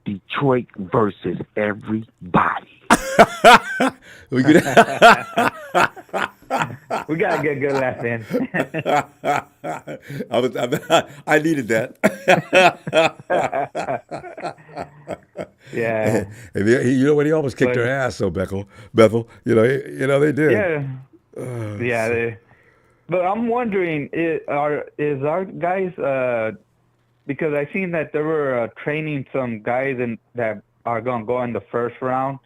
Detroit versus everybody. We gotta get good laugh in. I needed that. Yeah. You know what? He almost kicked their ass, though, Bethel. They did. Yeah. But I'm wondering, is our guys? Because I seen that they were training some guys that are gonna go in the first round.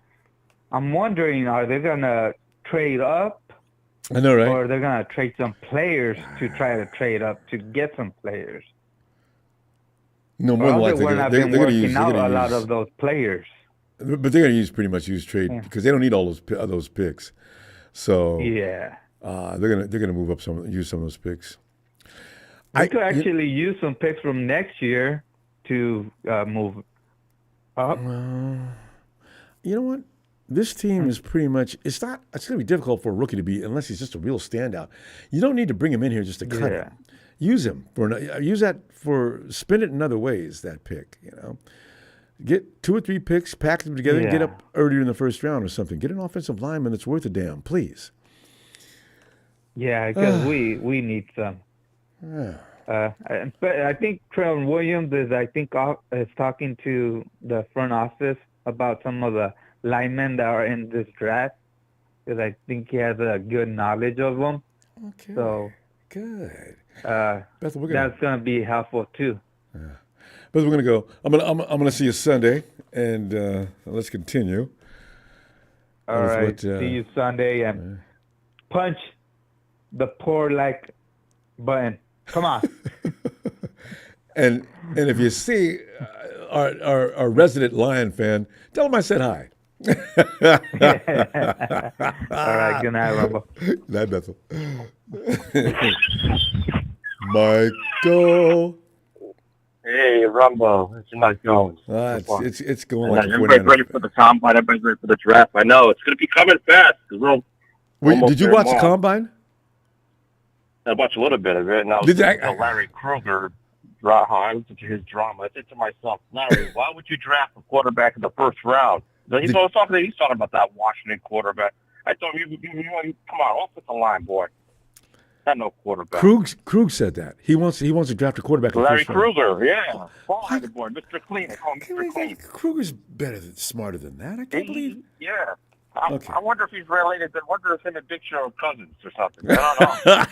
I'm wondering, are they gonna trade up? I know, right? Or they're gonna trade some players to try to trade up to get some players. No, more than Well, they likely wouldn't have they're been going to use. working They're out going a to lot use. of those players. But they're going to pretty much use trade because they don't need all those picks. So Yeah. they're gonna move up use some of those picks. I could actually use some picks from next year to move up. You know what? This team is pretty much. It's going to be difficult for a rookie to be unless he's just a real standout. You don't need to bring him in here just to cut him. Use him spend it in other ways. That pick, get 2 or 3 picks, package them together, and get up earlier in the first round or something. Get an offensive lineman that's worth a damn, please. Yeah, because we need some. But I think Trevor Williams is talking to the front office about some of the linemen that are in this draft, because I think he has a good knowledge of them. Okay. So good. Bethel, that's going to be helpful too. But we're going to go. I'm going to see you Sunday, and let's continue. All right. See you Sunday, and punch the poor button. Come on. and if you see our resident Lion fan, tell him I said hi. All right. Good night, Ronbo. Good night, Bethel. Michael. Hey, Ronbo. It's not going. It's going like everybody's ready for the combine. Everybody's ready for the draft. I know. It's going to be coming fast. Did you watch the combine? I watched a little bit of it, and I was Larry Krueger. I listened to his drama. I said to myself, Larry, why would you draft a quarterback in the first round? He's talking about that Washington quarterback. I told him, come on, offensive line, boy. Not no quarterback. Krug said that. He wants to draft a quarterback in the Larry first round. Krueger, yeah. Ball-headed boy, Mr. Clean. They call him Mr. Clean. Kruger's smarter than that. I can't believe. Yeah. I wonder if he's related. I wonder if him and Big Show are cousins or something. I don't know.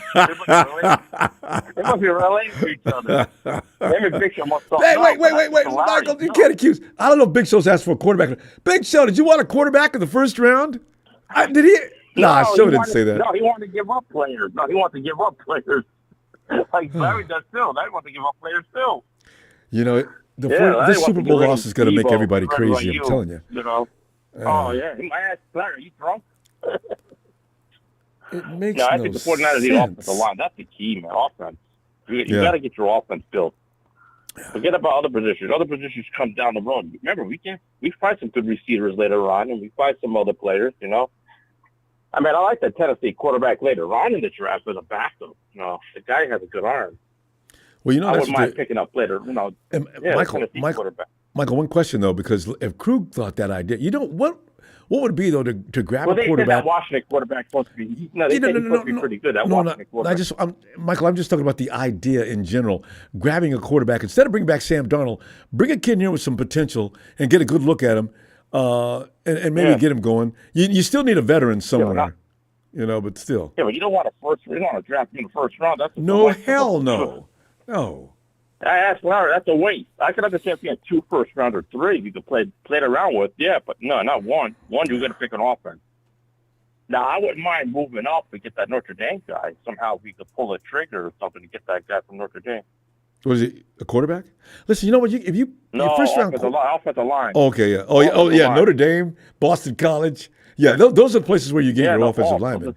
They must be related to each other. Him and Big Show must talk. Hey, wait, Michael, you can't accuse. I don't know if Big Show's asked for a quarterback. Big Show, did you want a quarterback in the first round? Did he? Nah, Show didn't say that. No, he wanted to give up players. Like Larry does too. They want to give up players too. This Super Bowl loss is going to make everybody crazy. I'm telling you. Oh, yeah. He might ask Larry, are you drunk? It makes no sense. I think the 49ers need offensive line. That's the key, man. Offense. You got to get your offense built. Forget about other positions. Other positions come down the road. Remember, we find some good receivers later on, and we find some other players, I mean, I like the Tennessee quarterback later on in the draft as a backup. The guy has a good arm. Well, I wouldn't mind picking up later. Michael, one question though, because if Krug thought that idea, what would it be though to grab a quarterback? They said that Washington quarterback supposed to be. He's supposed to be pretty good. Washington quarterback. Michael, I'm just talking about the idea in general. Grabbing a quarterback instead of bringing back Sam Darnold, bring a kid in here with some potential and get a good look at him, and maybe get him going. You still need a veteran somewhere, but still. Yeah, but you don't want to draft him in the first round. Hell no. No. I asked Larry, that's a waste. I could understand if you had 2 first round or 3 you could play it around with. Yeah, but no, not 1. 1, you got to pick an offense. Now, I wouldn't mind moving up to get that Notre Dame guy. Somehow we could pull a trigger or something to get that guy from Notre Dame. Was he a quarterback? Listen, you know what? First round offensive line. Okay, yeah. Yeah. Notre Dame, Boston College. Yeah, those are the places where you get your offensive lineman.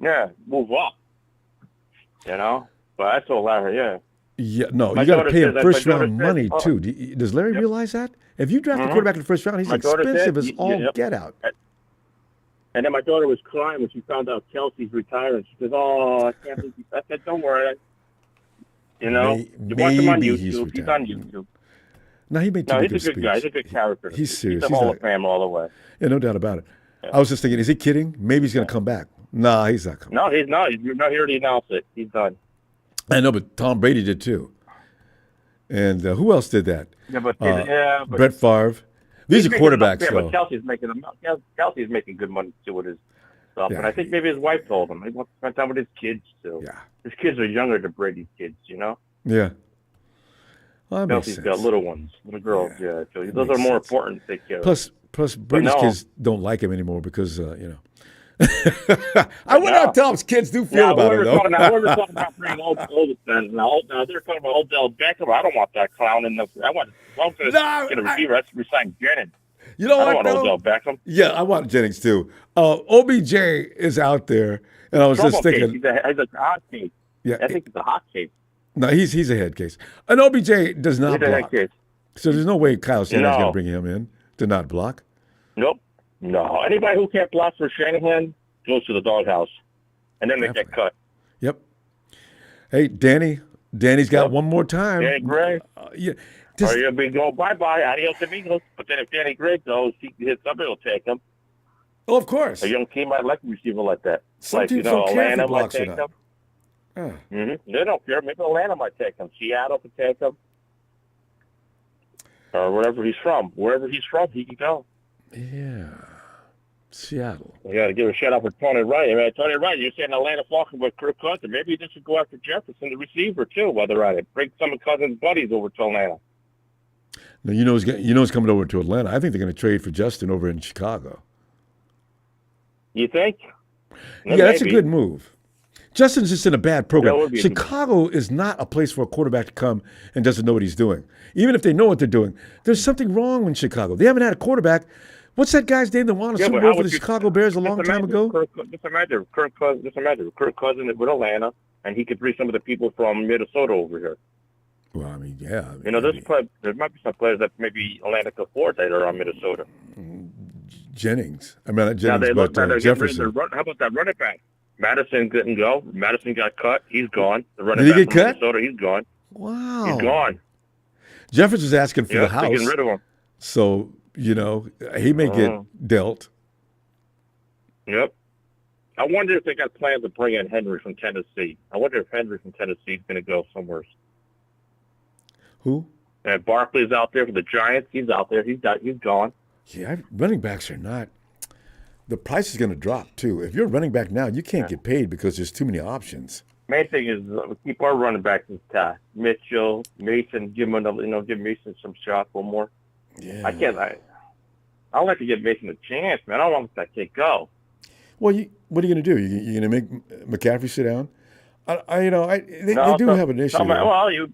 Yeah, move up. But I told Larry, yeah. Yeah, no, you got to pay him first round money too. Does Larry realize that? If you draft a quarterback in the first round, he's expensive as all get out. And then my daughter was crying when she found out Kelsey's retiring. She says, "Oh, I can't believe." I said, "Don't worry." You watch him on YouTube. He's on YouTube. No, he made he's a good guy. He's a good character. He's serious. He's a Hall of Fame all the way. Yeah, no doubt about it. Yeah. I was just thinking, is he kidding? Maybe he's going to come back. Nah, he's not coming. No, he's not. He already announced it. He's done. I know, but Tom Brady did too. And who else did that? Yeah, but Brett Favre. These are quarterbacks, though. But Kelsey's making good money too with his stuff. Yeah, and I think maybe his wife told him he wants to spend time with his kids too. Yeah. His kids are younger than Brady's kids, Yeah. Well, Kelsey's got little ones, little girls. Yeah, so those are more important to take care of. Plus Brady's kids don't like him anymore because I wonder how Tom's kids do feel about it, though. Whoever's talking about bringing Odell, now they're talking about Odell Beckham. I don't want that clown in the. I want to get a receiver. That's resign Jennings. You know I what? don't want Odell Beckham. Yeah, I want Jennings too. OBJ is out there, and I was just thinking. He's a hot case. Yeah, I think it's a hot case. No, he's a head case. And OBJ does not block. So there's no way Kyle Shanahan's going to bring him in to not block. Nope. No. Anybody who can't block for Shanahan goes to the doghouse, and then they get cut. Yep. Hey, Danny's got one more time. Danny Gray. Yeah. Or you'll be going bye-bye, adios amigos. But then if Danny Gray goes, somebody will take him. Oh, of course. A young team might like a receiver like that. Some teams don't care if he Atlanta might blocks take or him. not. They don't care. Maybe Atlanta might take him. Seattle could take him. Or wherever he's from. Wherever he's from, he can go. Yeah. Seattle. You got to give a shout out for Tony Wright. I mean, Tony Wright, you're saying Atlanta Falcons with Kirk Cousins. Maybe they should go after Jefferson, the receiver, too, while they're at it. Bring some of Cousins' buddies over to Atlanta. No, you know he's coming over to Atlanta. I think they're going to trade for Justin over in Chicago. You think? Yeah, that's a good move. Justin's just in a bad program. Chicago is not a place for a quarterback to come and doesn't know what he's doing. Even if they know what they're doing, there's something wrong in Chicago. They haven't had a quarterback. What's that guy's name that won a Super Bowl for the Chicago Bears a long time ago? Just imagine Kirk Cousins with Atlanta, and he could bring some of the people from Minnesota over here. Well, I mean, yeah. There might be some players that maybe Atlanta could afford that are on Minnesota. Jennings. I mean, not Jennings, but Jefferson. How about that running back? Madison didn't go. Madison got cut. He's gone. The running Did he back get cut? Minnesota, he's gone. Wow. He's gone. Jefferson's asking for the house. Getting rid of him. So, he may get dealt. Yep. I wonder if they got plans to bring in Henry from Tennessee. I wonder if Henry from Tennessee is going to go somewhere. Who? And Barkley's out there for the Giants. He's out there. He's gone. Yeah, running backs are not. The price is going to drop too. If you're a running back now, you can't get paid because there's too many options. Main thing is keep our running backs intact. Mitchell, Mason, give Mason some shots, one more. Yeah. I'd like to give Mason a chance, man. I don't want that kid go. What are you going to do? You're going to make McCaffrey sit down? They do have an issue.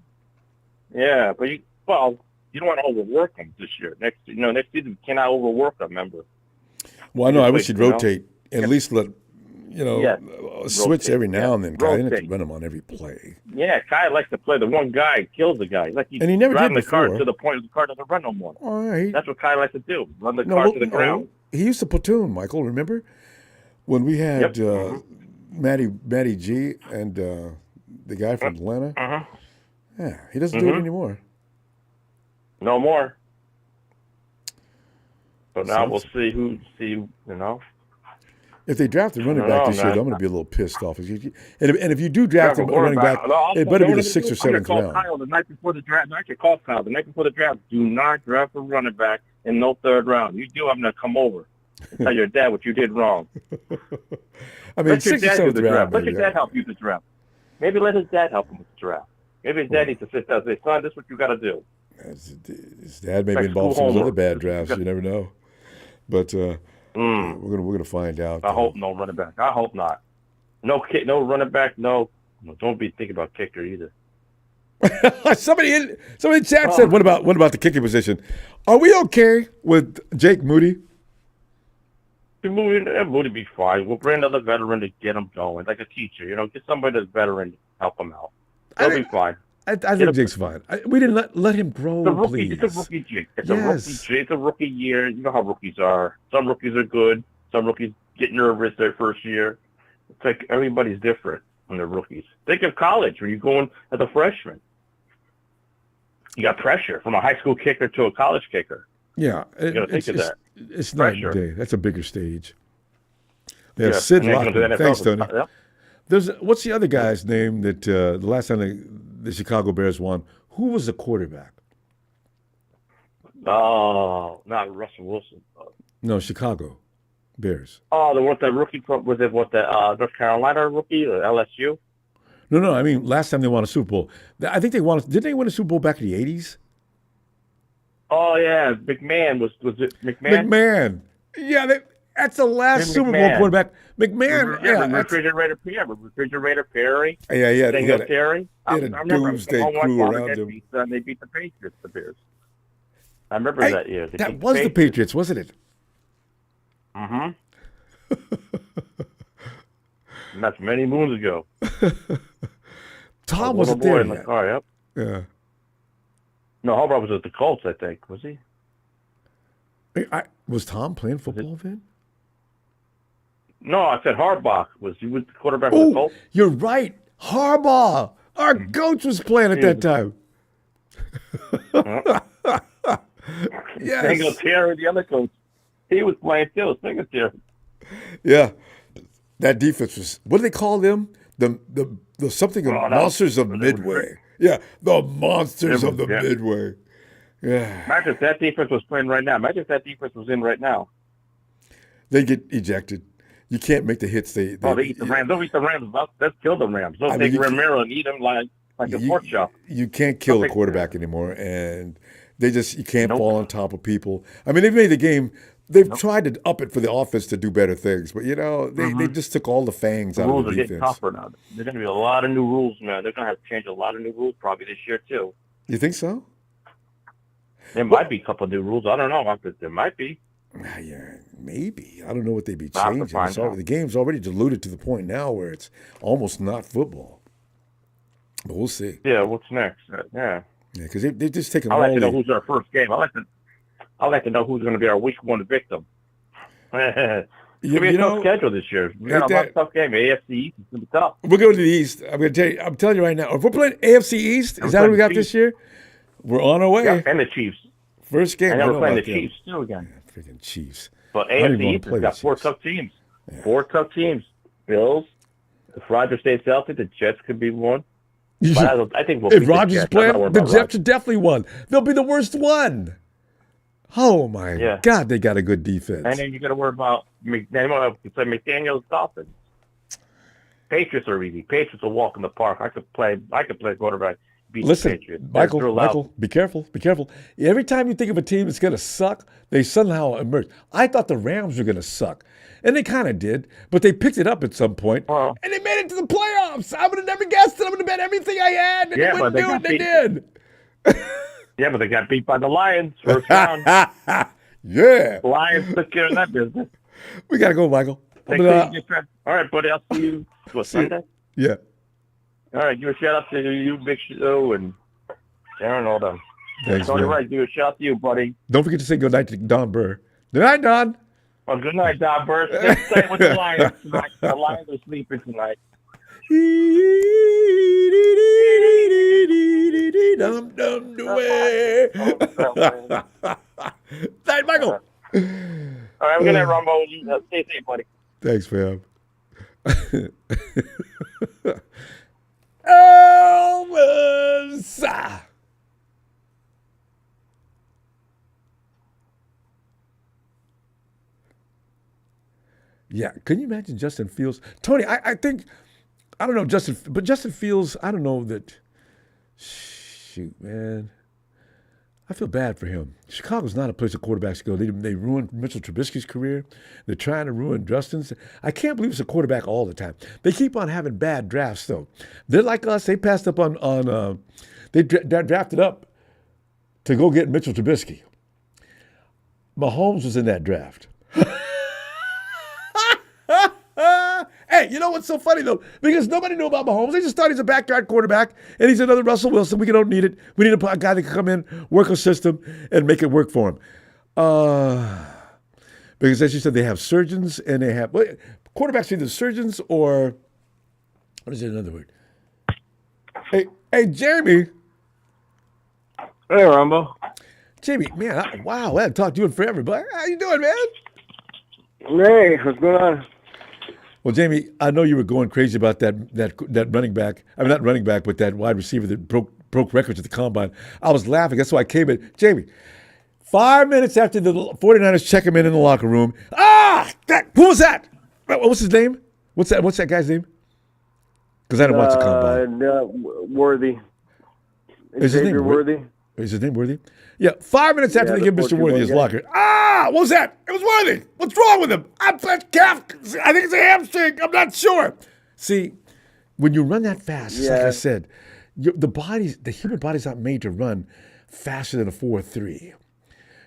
Yeah, but you don't want to overwork them this year. Next season you cannot overwork them. Remember. Well, I know. I wish you'd rotate and at least let switch every now and then. Guy, you didn't run him on every play. Yeah, Kai likes to play the one guy kills the guy. And he never did the before. car to the point the car doesn't run no more. All right. That's what Kai likes to do. Run the car to the ground. He used to platoon, Michael. Remember when we had Matty G and the guy from Atlanta? Yeah, he doesn't do it anymore. No more. So now we'll see. If they draft a running back this year, I'm going to be a little pissed off. And if you do draft a running back, it better be the 6th or 7th round. Kyle the night before the draft. I can call Kyle the night before the draft. Do not draft a running back in no 3rd round. You do, I'm going to come over and tell your dad what you did wrong. I mean, 6th or 7th round. Let your dad help you with the draft. Maybe let his dad help him with the draft. Maybe his dad needs to sit down and say, son, this is what you got to do. His dad may be involved in some of those other bad drafts. You never know. But we're gonna find out. I hope no running back. I hope not. No running back. No, don't be thinking about kicker either. Somebody in chat said, "What about the kicking position? Are we okay with Jake Moody?" Moody be fine. We'll bring another veteran to get him going, like a teacher. Get somebody that's veteran to help him out. He'll be fine. I think Jake's fine. We didn't let him grow, please. It's a rookie Jake. It's a rookie year. You know how rookies are. Some rookies are good. Some rookies get nervous their first year. It's like everybody's different when they're rookies. Think of college when you're going as a freshman. You got pressure from a high school kicker to a college kicker. Yeah. You got to think of that. It's night and day. That's a bigger stage. They have Sid Lockman. Thanks, Tony. What's the other guy's name that the last time the Chicago Bears won? Who was the quarterback? Oh, not Russell Wilson. No, Chicago Bears. Oh, the rookie was it the North Carolina rookie or LSU? No. I mean, last time they won a Super Bowl, I think didn't they win a Super Bowl back in the 80s? Oh yeah, McMahon was it McMahon? McMahon. Yeah, That's the last Super Bowl quarterback. McMahon, Refrigerator Perry. Yeah. Singletary. He had a doomsday crew around him. And they beat the Patriots, the Bears. I remember that year. That was the Patriots, wasn't it? And that's many moons ago. Tom wasn't there in the car, yep. Yeah. No, Harbaugh was at the Colts, I think. Was he? Was Tom playing football then? No, I said Harbaugh. Was he the quarterback of the Colts? You're right. Harbaugh. Our coach was playing at that time. Yes. Singletary, the other coach. He was playing too. Singletary. Yeah. That defense was, what do they call them? The something of monsters of Midway. Yeah, the monsters of the Midway. Yeah. Imagine if that defense was playing right now. Imagine if that defense was in right now. They get ejected. You can't make the hits. They eat the Rams. They'll eat the Rams. Let's kill the Rams. They'll take Romero and eat them like a pork chop. You can't kill a quarterback anymore, and you can't fall on top of people. I mean, they've made the game. They've tried to up it for the offense to do better things, but they just took all the fangs out of the defense. Rules are getting tougher now. There's going to be a lot of new rules, man. They're going to have to change a lot of new rules probably this year too. You think so? There might be a couple of new rules. I don't know. There might be. Yeah, maybe. I don't know what they'd be changing. The game's already diluted to the point now where it's almost not football. But we'll see. Yeah, what's next? Yeah, because they're just taking. I like to know who's our first game. I like to know who's going to be our week one victim. It's going to be a tough schedule this year. We got a lot of tough game. AFC East is going to be tough. We're going to the East. I'm telling you right now. If we're playing AFC East, is that what we got this year? We're on our way. Yeah, and the Chiefs. First game. And we're playing the Chiefs too again. Yeah, freaking Chiefs. But AFC East has got 4 tough teams. Yeah. 4 tough teams. Bills. If Rodgers stays healthy, the Jets could be one. But I think if Rodgers is playing, the Jets are definitely one. They'll be the worst one. Oh my God, they got a good defense. And then you got to worry about McDaniel's Dolphins. Patriots are easy. Patriots will walk in the park. I could play quarterback. Listen, Michael, be careful. Every time you think of a team that's going to suck, they somehow emerge. I thought the Rams were going to suck, and they kind of did, but they picked it up at some point, and they made it to the playoffs. I would have never guessed it. I would have bet everything I had, and they wouldn't do it, they did. Yeah, but they got beat by the Lions first round. Yeah. The Lions took care of that business. We got to go, Michael. All right, buddy. I'll see you, Sunday? Yeah. All right, give a shout out to you, Big Show, and Aaron, all done. Thanks, Tony Wright, give a shout out to you, buddy. Don't forget to say good night to Don Burr. Good night, Don. Well, good night, Don Burr. Stay with the Lions tonight. The Lions are sleeping tonight. Night, Michael. All right, have a good night, Ronbo. Stay safe, buddy. Thanks, fam. Elvis. Yeah, can you imagine Justin Fields? Tony, I think, I don't know Justin Fields, I don't know that, shoot, man. I feel bad for him. Chicago's not a place of quarterbacks go. They ruined Mitchell Trubisky's career. They're trying to ruin Justin's. I can't believe it's a quarterback all the time. They keep on having bad drafts, though. They're like us. They passed up on they drafted up to go get Mitchell Trubisky. Mahomes was in that draft. Hey, you know what's so funny, though? Because nobody knew about Mahomes. They just thought he's a backyard quarterback, and he's another Russell Wilson. We don't need it. We need a guy that can come in, work a system, and make it work for him. Because as you said, they have surgeons, and they have quarterbacks either surgeons or, what is it, another word? Hey, Jamie. Hey, Ronbo. Jamie, man, wow, I haven't talked to you in forever, but how you doing, man? Hey, what's going on? Well, Jamie, I know you were going crazy about that running back. I mean, not running back, but that wide receiver that broke records at the combine. I was laughing. That's why I came in. Jamie, 5 minutes after the 49ers check him in the locker room. Who was that? What's his name? What's that guy's name? Because I didn't watch the combine. Worthy. Is his name Worthy? Is his name Worthy? Yeah, 5 minutes after they the give Mr. Worthy 4-2-1 his guy. locker. What was that? It was Worthy. What's wrong with him? I think it's a hamstring. I'm not sure. See, when you run that fast, it's like I said, the human body's not made to run faster than a 4.3.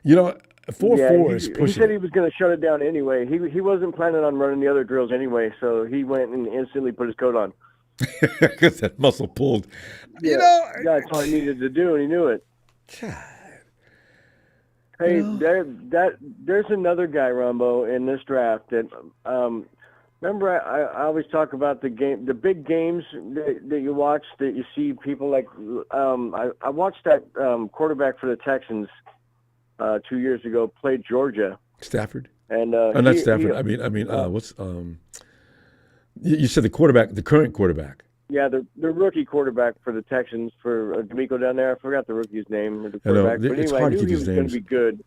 You know, 4.4 is pushing. He said he was going to shut it down anyway. He wasn't planning on running the other drills anyway, so he went and instantly put his coat on. Because that muscle pulled. Yeah, that's all he needed to do, and he knew it. God. Hey, there's another guy, Ronbo, in this draft that. Remember, I always talk about the big games that you watch, that you see people like. I watched that quarterback for the Texans 2 years ago played Georgia. Stafford. And not Stafford. What's You said the quarterback, the current quarterback. Yeah, the rookie quarterback for the Texans for D'Amico down there. I forgot the rookie's name. The quarterback. But anyway, I knew he was going to be good.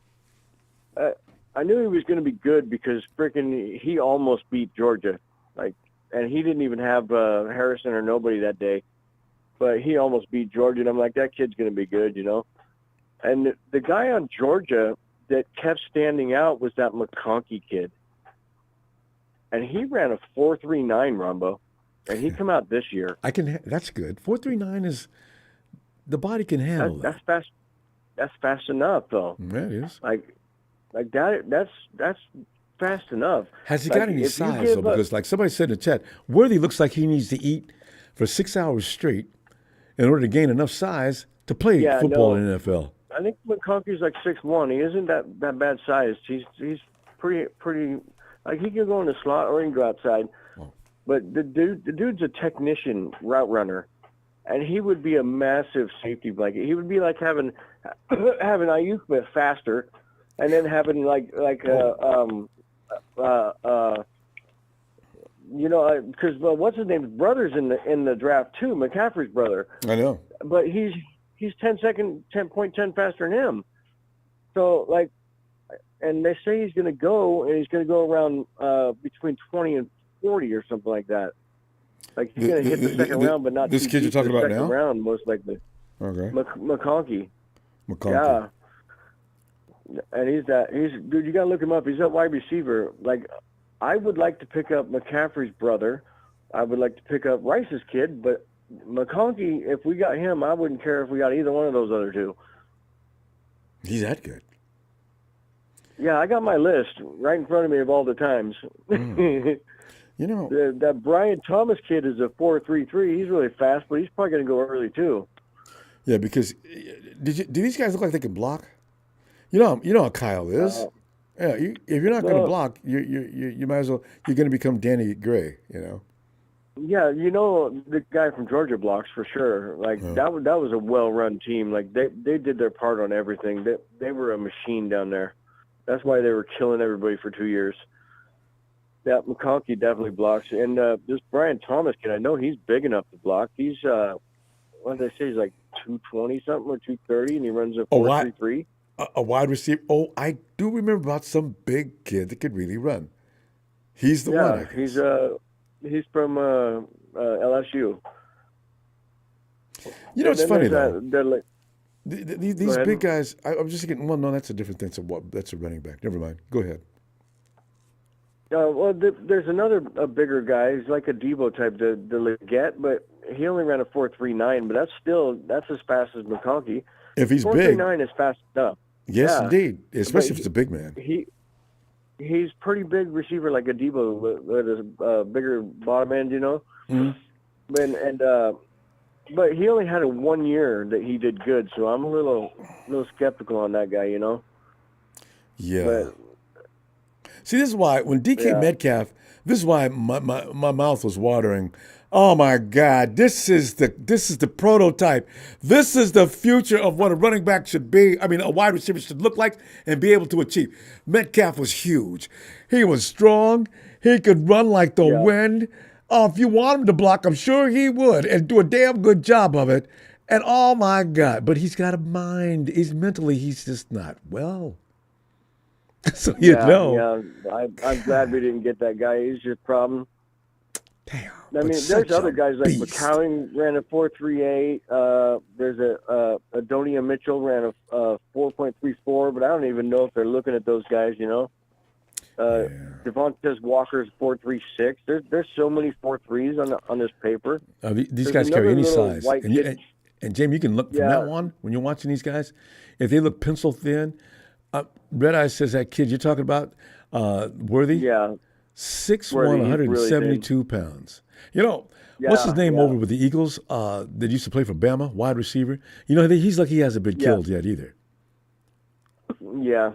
I knew he was going to be good because he almost beat Georgia, and he didn't even have Harrison or nobody that day, but he almost beat Georgia, and I'm like, that kid's going to be good, And the guy on Georgia that kept standing out was that McConkey kid, and he ran a 4.39 Ronbo, and he come out this year. That's good. 4.39 is the body can handle that. That's fast. That's fast enough, though. That is. Like that, that's fast enough. Has he got any size, though? Because like somebody said in the chat, Worthy looks like he needs to eat for 6 hours straight in order to gain enough size to play football in the NFL. I think McConkey's like 6'1". He isn't that bad sized. He's pretty like he can go in the slot or he can go outside. Oh. But the dude's a technician route runner, and he would be a massive safety blanket. He would be like having Ayuk but faster. And then having because what's his name? Brother's in the draft too. McCaffrey's brother. I know. But he's 10.10 faster than him. So and they say he's going to go around between 20 and 40 or something like that. Like he's going to hit the second round, but not this kid you're talking about now. Round most likely. Okay. McConkey. Yeah. And dude, you gotta look him up. He's a wide receiver. Like, I would like to pick up McCaffrey's brother. I would like to pick up Rice's kid, but McConkey, if we got him, I wouldn't care if we got either one of those other two. He's that good. Yeah, I got my list right in front of me of all the times. Mm. That Brian Thomas kid is a 4.33. He's really fast, but he's probably gonna go early too. Yeah, because do these guys look like they can block? You know how Kyle is. If you're not going to block, you might as well. You're going to become Danny Gray. Yeah, the guy from Georgia blocks for sure. That was a well-run team. Like they did their part on everything. They were a machine down there. That's why they were killing everybody for 2 years. Yeah, McConkey definitely blocks, and this Brian Thomas kid, I know he's big enough to block. He's what did they say? He's like 220 something or 230, and he runs a 4.33. A wide receiver. Oh, I do remember about some big kid that could really run. He's the one. He's from LSU. It's funny though. These big guys. I'm just thinking. Well, no, that's a different thing. That's a running back. Never mind. Go ahead. There's another bigger guy. He's like a Debo type, the Leggett, but he only ran a 4.39. But that's as fast as McConkey. If he's big, 4.39 is fast enough. Yes, indeed. Especially if it's a big man. He's pretty big receiver, like a Debo with a bigger bottom end, Mm-hmm. But he only had a 1 year that he did good, so I'm a little skeptical on that guy, Yeah. But, see, this is why when DK Metcalf, this is why my mouth was watering. Oh my God! This is the prototype. This is the future of what a running back should be. I mean, a wide receiver should look like and be able to achieve. Metcalf was huge. He was strong. He could run like the wind. Oh, if you want him to block, I'm sure he would, and do a damn good job of it. And oh my God! But he's got a mind. He's just not well. So Yeah, I'm glad we didn't get that guy. He's just a problem. Damn. I mean, there's other guys like McCowan ran a 4.38. There's a Adonia Mitchell ran a 4.34, but I don't even know if they're looking at those guys. Devontae Walker's 4.36. There's so many 4.3s on this paper. These guys carry any size. And Jamie, you can look from now on when you're watching these guys. If they look pencil thin, Red Eye says that kid you're talking about, Worthy. Yeah. 6'1", 172 pounds. What's his name over with the Eagles that used to play for Bama, wide receiver? He's like he hasn't been killed yet either. Yeah,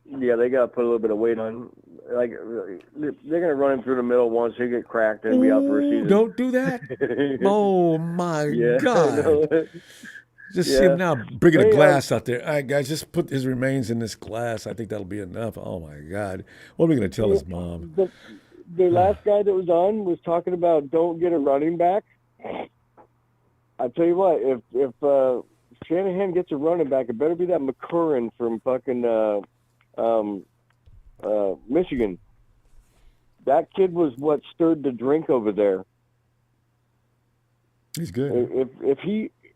they got to put a little bit of weight on. Like they're going to run him through the middle once he get cracked and be out for a season. Don't do that. Oh my God. Just see him now bringing a glass out there. All right, guys, just put his remains in this glass. I think that'll be enough. Oh, my God. What are we going to tell his mom? The last guy that was on was talking about don't get a running back. I tell you what, if Shanahan gets a running back, it better be that McCurran from fucking Michigan. That kid was what stirred the drink over there. He's good.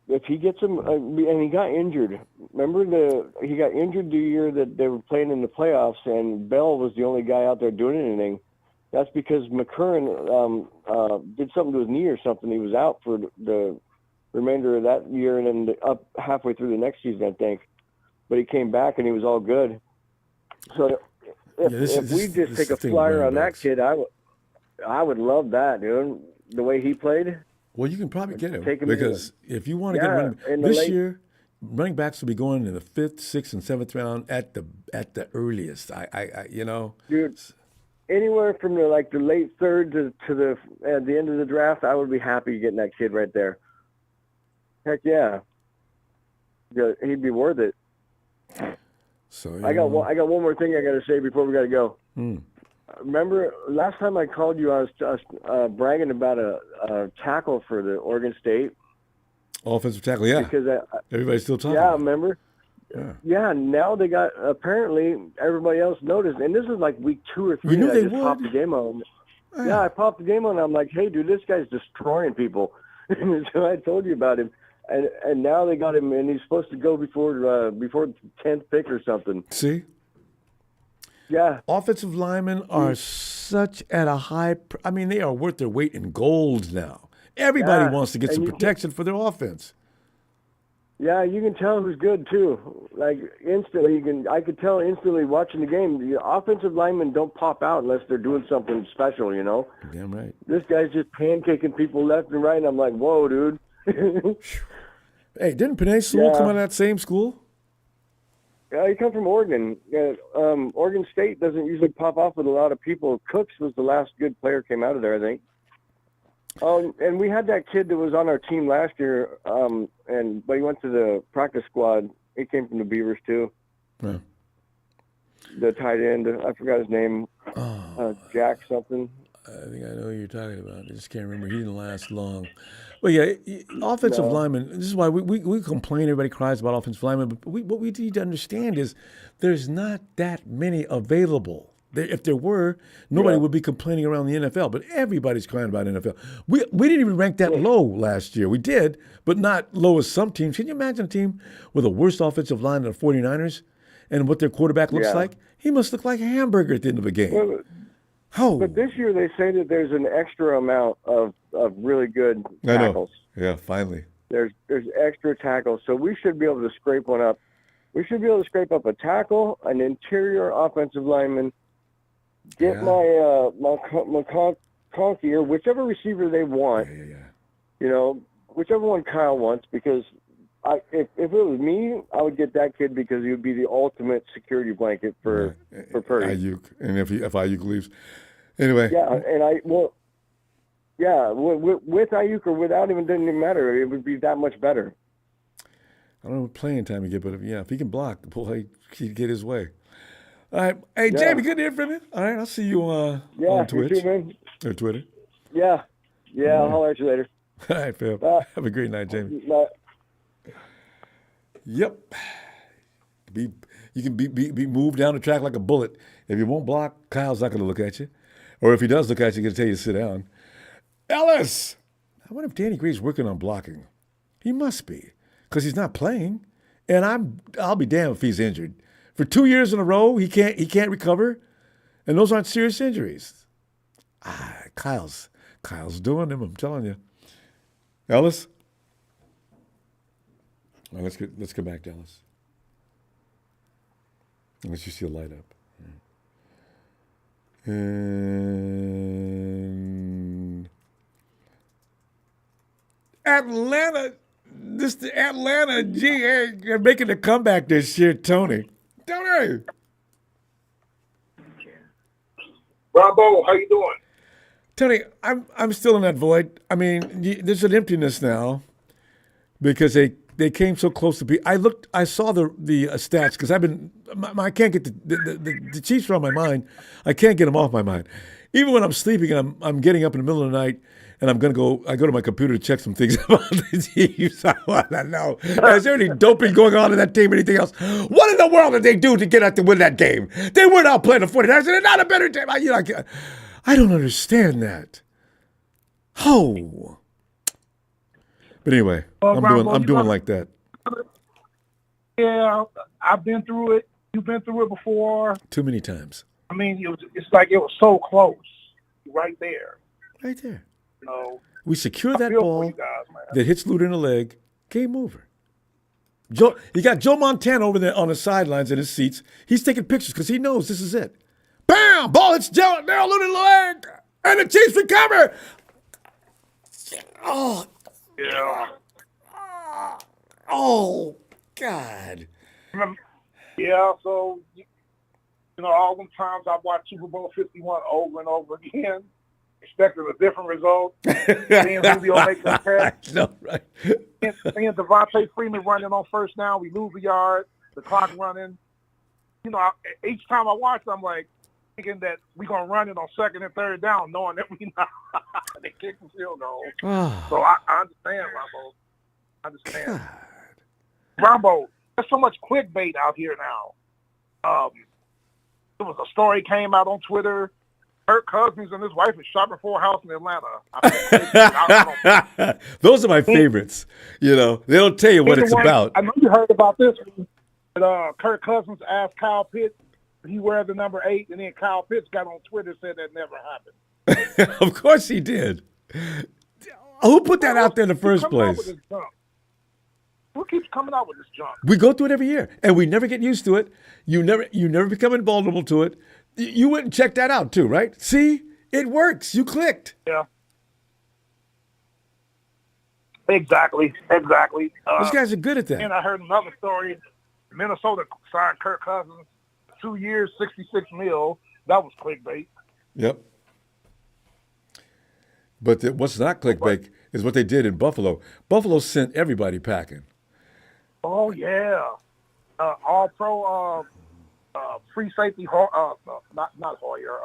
If he gets him, and he got injured. Remember he got injured the year that they were playing in the playoffs, and Bell was the only guy out there doing anything. That's because McCurran did something to his knee or something. He was out for the remainder of that year and then up halfway through the next season, I think. But he came back and he was all good. So if we just take a flyer on that kid, I would love that, dude. The way he played. Well, you can probably get him because if you want to get a running back this year, running backs will be going in the 5th, 6th, and 7th round at the earliest. Dude, anywhere from the late 3rd to the end of the draft, I would be happy getting that kid right there. Heck yeah, he'd be worth it. So I got one more thing I got to say before we got to go. Remember last time I called you, I was bragging about a tackle for the Oregon State offensive tackle. Yeah, because everybody's still talking. Yeah, remember? Yeah. Now they got apparently everybody else noticed, and this is like week 2 or 3. You knew I they just would. popped the game on. Yeah, I popped the game on. I'm like, hey, dude, this guy's destroying people. So I told you about him, and now they got him, and he's supposed to go before the 10th pick or something. See. Yeah. Offensive linemen are such at a high – they are worth their weight in gold now. Everybody wants to get some protection for their offense. Yeah, you can tell who's good, too. Like, instantly, I could tell instantly watching the game. The offensive linemen don't pop out unless they're doing something special, Damn right. This guy's just pancaking people left and right, and I'm like, whoa, dude. Hey, didn't Penei Sewell come out of that same school? Yeah, he comes from Oregon. Oregon State doesn't usually pop off with a lot of people. Cooks was the last good player came out of there, I think. And we had that kid that was on our team last year, but he went to the practice squad. He came from the Beavers too. Yeah. The tight end, I forgot his name. Jack something. I think I know who you're talking about. I just can't remember. He didn't last long. Well, yeah, offensive linemen, this is why we complain, everybody cries about offensive linemen, but what we need to understand is there's not that many available. If there were, nobody would be complaining around the NFL, but everybody's crying about NFL. We didn't even rank that low last year. We did, but not low as some teams. Can you imagine a team with a worse offensive line than the 49ers and what their quarterback looks like? He must look like a hamburger at the end of a game. But this year they say that there's an extra amount of really good tackles. I know. Yeah, finally. There's extra tackles, so we should be able to scrape one up. We should be able to scrape up a tackle, an interior offensive lineman, get my Conky or whichever receiver they want. Whichever one Kyle wants, because if it was me, I would get that kid because he would be the ultimate security blanket for Purdy. Ayuk, and if Ayuk leaves, anyway. Yeah, with Ayuk or without him, it didn't even matter. It would be that much better. I don't know what playing time he get, but if he can block, boy, he'd get his way. All right, hey Jamie, good to hear from you. All right, I'll see you on Twitch you too, man. or Twitter. Yeah, I'll holler at you later. All right, fam. Have a great night, Jamie. Bye. Yep. You can be moved down the track like a bullet. If you won't block, Kyle's not going to look at you. Or if he does look at you, he's going to tell you to sit down. Ellis! I wonder if Danny Gray's working on blocking. He must be, because he's not playing. And I'll be damned if he's injured. For 2 years in a row, he can't recover. And those aren't serious injuries. Kyle's doing him, I'm telling you. Ellis? All right, let's get back to Ellis. Unless you see a light up. And Atlanta, they're making a comeback this year, Tony. Tony! Ronbo, how you doing? Tony, I'm still in that void. I mean, there's an emptiness now because they came so close to be. I saw the stats because I can't get the Chiefs are on my mind. I can't get them off my mind. Even when I'm sleeping and I'm getting up in the middle of the night and I go to my computer to check some things about the Chiefs. I want to know, is there any doping going on in that team or anything else? What in the world did they do to get out to win that game? They were not playing the 49ers and they're not a better team. I don't understand that. Oh. But anyway, I'm doing like that. Yeah, I've been through it. You've been through it before. Too many times. I mean, it's like it was so close, right there. Right there. You know, we secure that ball that hits Luter in the leg. Game over. You got Joe Montana over there on the sidelines in his seats. He's taking pictures because he knows this is it. Bam! Ball hits Daryl Luter in the leg, and the Chiefs recover. Oh. Yeah. Oh, God. Yeah, so, all them times I've watched Super Bowl 51 over and over again, expecting a different result, seeing Julio make the catch, no, right. seeing Devontae Freeman running on first down, we lose a yard, the clock running. Each time I watch, I'm like, thinking that we're going to run it on second and third down, knowing that we not. They kick the field goal. Oh. So I understand, Ronbo. I understand. Ronbo, there's so much clickbait out here now. There was a story came out on Twitter. Kirk Cousins and his wife is shopping for a house in Atlanta. Those are my favorites. They don't tell you what it's about. I know you heard about this one. But, Kirk Cousins asked Kyle Pitts if he wear the number 8, and then Kyle Pitts got on Twitter and said that never happened. Of course he did. Who put that out there in the first place? Who keeps coming out with this junk? We go through it every year, and we never get used to it. You never become invulnerable to it. You went and checked that out too, right? See, it works. You clicked. Yeah. Exactly. Those guys are good at that. And I heard another story. Minnesota signed Kirk Cousins 2 years, $66 million. That was clickbait. Yep. But what's not clickbait is what they did in Buffalo. Buffalo sent everybody packing. Oh, yeah. All-pro free safety, not Hoyer.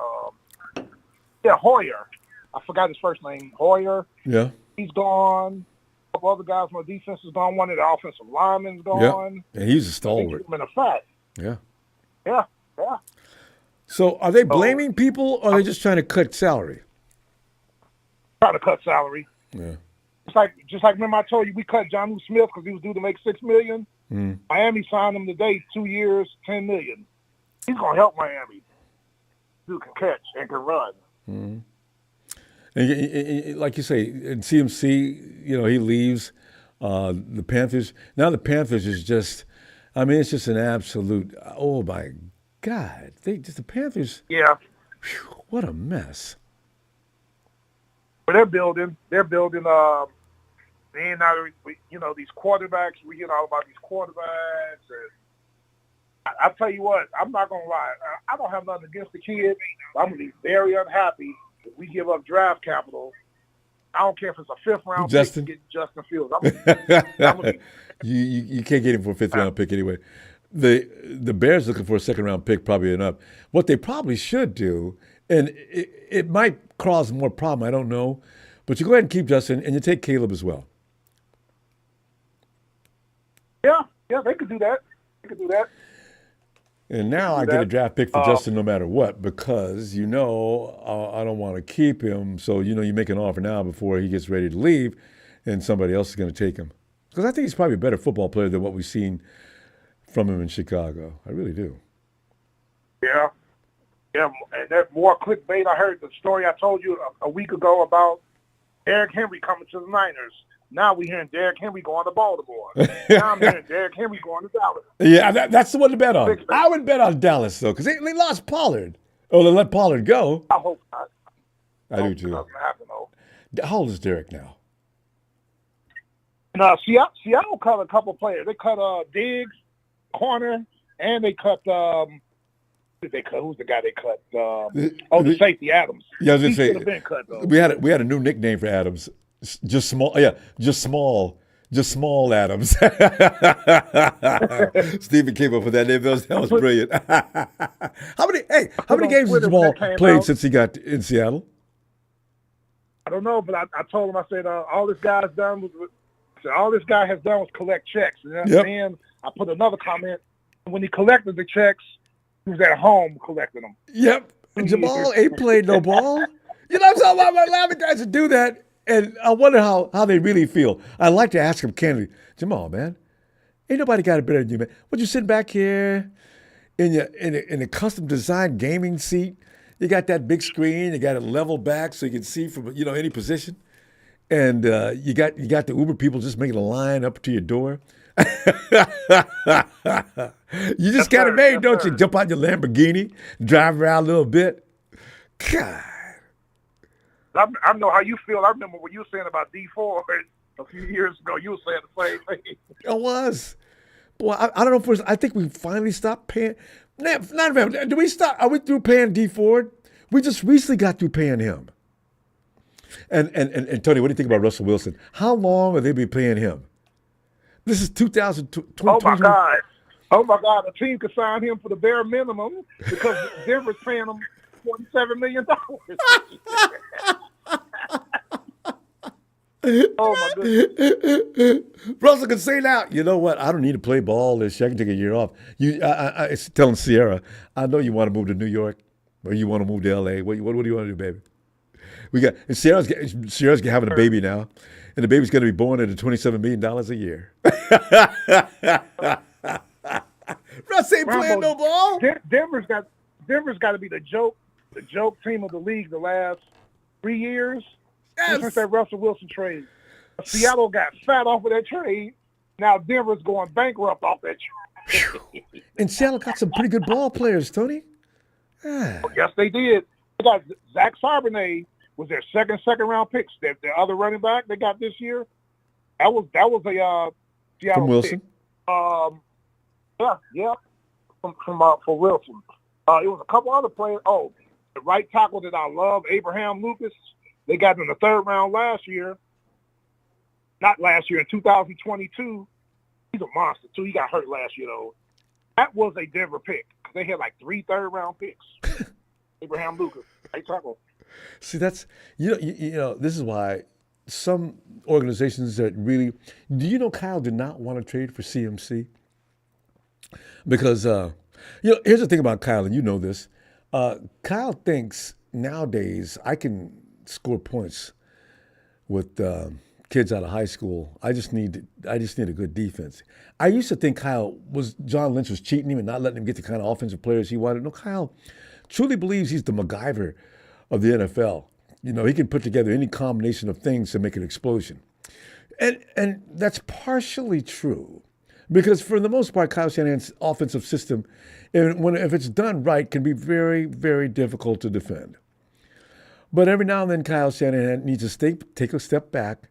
Hoyer. I forgot his first name. Hoyer. Yeah. He's gone. A couple other guys from the defense is gone. One of the offensive linemen's gone. Yeah. And he's a stalwart. In effect. Yeah. Yeah. So are they blaming people, or are they just trying to cut salary? Trying to cut salary. Yeah. Just like remember I told you we cut Jonnu Smith because he was due to make $6 million. Miami signed him today, 2 years, $10 million. He's gonna help Miami. Who can catch and can run. Mm-hmm. And like you say, in CMC, he leaves. The Panthers. Now the Panthers is just, it's just an absolute. Oh my God! The Panthers. Yeah. Whew, what a mess. But they're building. And now, these quarterbacks. We hear all about these quarterbacks. And I tell you what, I'm not gonna lie. I don't have nothing against the kid. I'm gonna be very unhappy if we give up draft capital. I don't care if it's a 5th round pick to get Justin Fields. You can't get him for a 5th round pick anyway. The Bears looking for a 2nd round pick probably enough. What they probably should do, and it might cause more problem, I don't know, but you go ahead and keep Justin and you take Caleb as well. Yeah, they could do that. And now I get a draft pick for Justin no matter what because, I don't want to keep him. So, you make an offer now before he gets ready to leave and somebody else is going to take him. Because I think he's probably a better football player than what we've seen from him in Chicago. I really do. Yeah. Yeah, and that more clickbait. I heard the story I told you a week ago about Derrick Henry coming to the Niners. Now we're hearing Derrick Henry going to Baltimore. Now I'm hearing Derrick Henry going to Dallas. Yeah, that's the one to bet on. I would bet on Dallas, though, because they lost Pollard. Oh, they let Pollard go. I hope not. I do, too. It doesn't happen, though. How old is Derrick now? No, Seattle cut a couple players. They cut Diggs, corner, and they cut who's the guy they cut? The safety Adams. Yeah, I was going to say, should have been cut, though. we had a new nickname for Adams. Just small. Yeah, just small Adams. Stephen came up with that name. That was brilliant. How many games has Jamal played since he got in Seattle? I don't know, but I told him, I said, all this guy has done was collect checks. And then I put another comment. When he collected the checks, he was at home collecting them. Yep. Jamal ain't played no ball. You know what I'm talking about? A lot of guys that do that. And I wonder how they really feel. I'd like to ask him candidly, Jamal, man, ain't nobody got it better than you, man. But you sitting back here in a custom designed gaming seat. You got that big screen. You got it leveled back so you can see from any position. And you got the Uber people just making a line up to your door. You just got it made, don't you? Jump out your Lamborghini, drive around a little bit. God. I know how you feel. I remember what you were saying about D4 a few years ago. You were saying the same thing. I was. Boy, I don't know if I think we finally stopped paying. Not do we stop? Are we through paying D Ford? We just recently got through paying him. And Tony, what do you think about Russell Wilson? How long will they be paying him? This is 2020. Oh my God! A team could sign him for the bare minimum because Denver's paying him $47 million. Oh my goodness! Russell can say now, you know what? I don't need to play ball this year. I can take a year off. It's telling Sierra, I know you want to move to New York or you want to move to LA. What do you want to do, baby? Sierra's having a baby now, and the baby's going to be born at $27 million a year. Russ ain't playing no ball. Denver's got to be the joke team of the league the last 3 years. Yes. Since that Russell Wilson trade. Seattle got fat off of that trade. Now Denver's going bankrupt off that trade. And Seattle got some pretty good ball players, Tony. Yes, they did. They got Zach Charbonnet was their second round picks. The other running back they got this year. That was a Seattle from Wilson. Pick. Yeah. For Wilson. It was a couple other players. Oh, the right tackle that I love, Abraham Lucas. They got him in the third round last year. Not last year, in 2022. He's a monster, too. He got hurt last year, though. That was a Denver pick. They had like 3 third-round picks. Abraham Lucas, right tackle. See, that's, this is why some organizations that really, do you know Kyle did not want to trade for CMC? Because, here's the thing about Kyle, and you know this. Kyle thinks nowadays I can score points with kids out of high school. I just need a good defense. I used to think John Lynch was cheating him and not letting him get the kind of offensive players he wanted. No, Kyle truly believes he's the MacGyver of the NFL. He can put together any combination of things to make an explosion. And that's partially true. Because for the most part, Kyle Shanahan's offensive system, if it's done right, can be very, very difficult to defend. But every now and then, Kyle Shanahan needs to take a step back,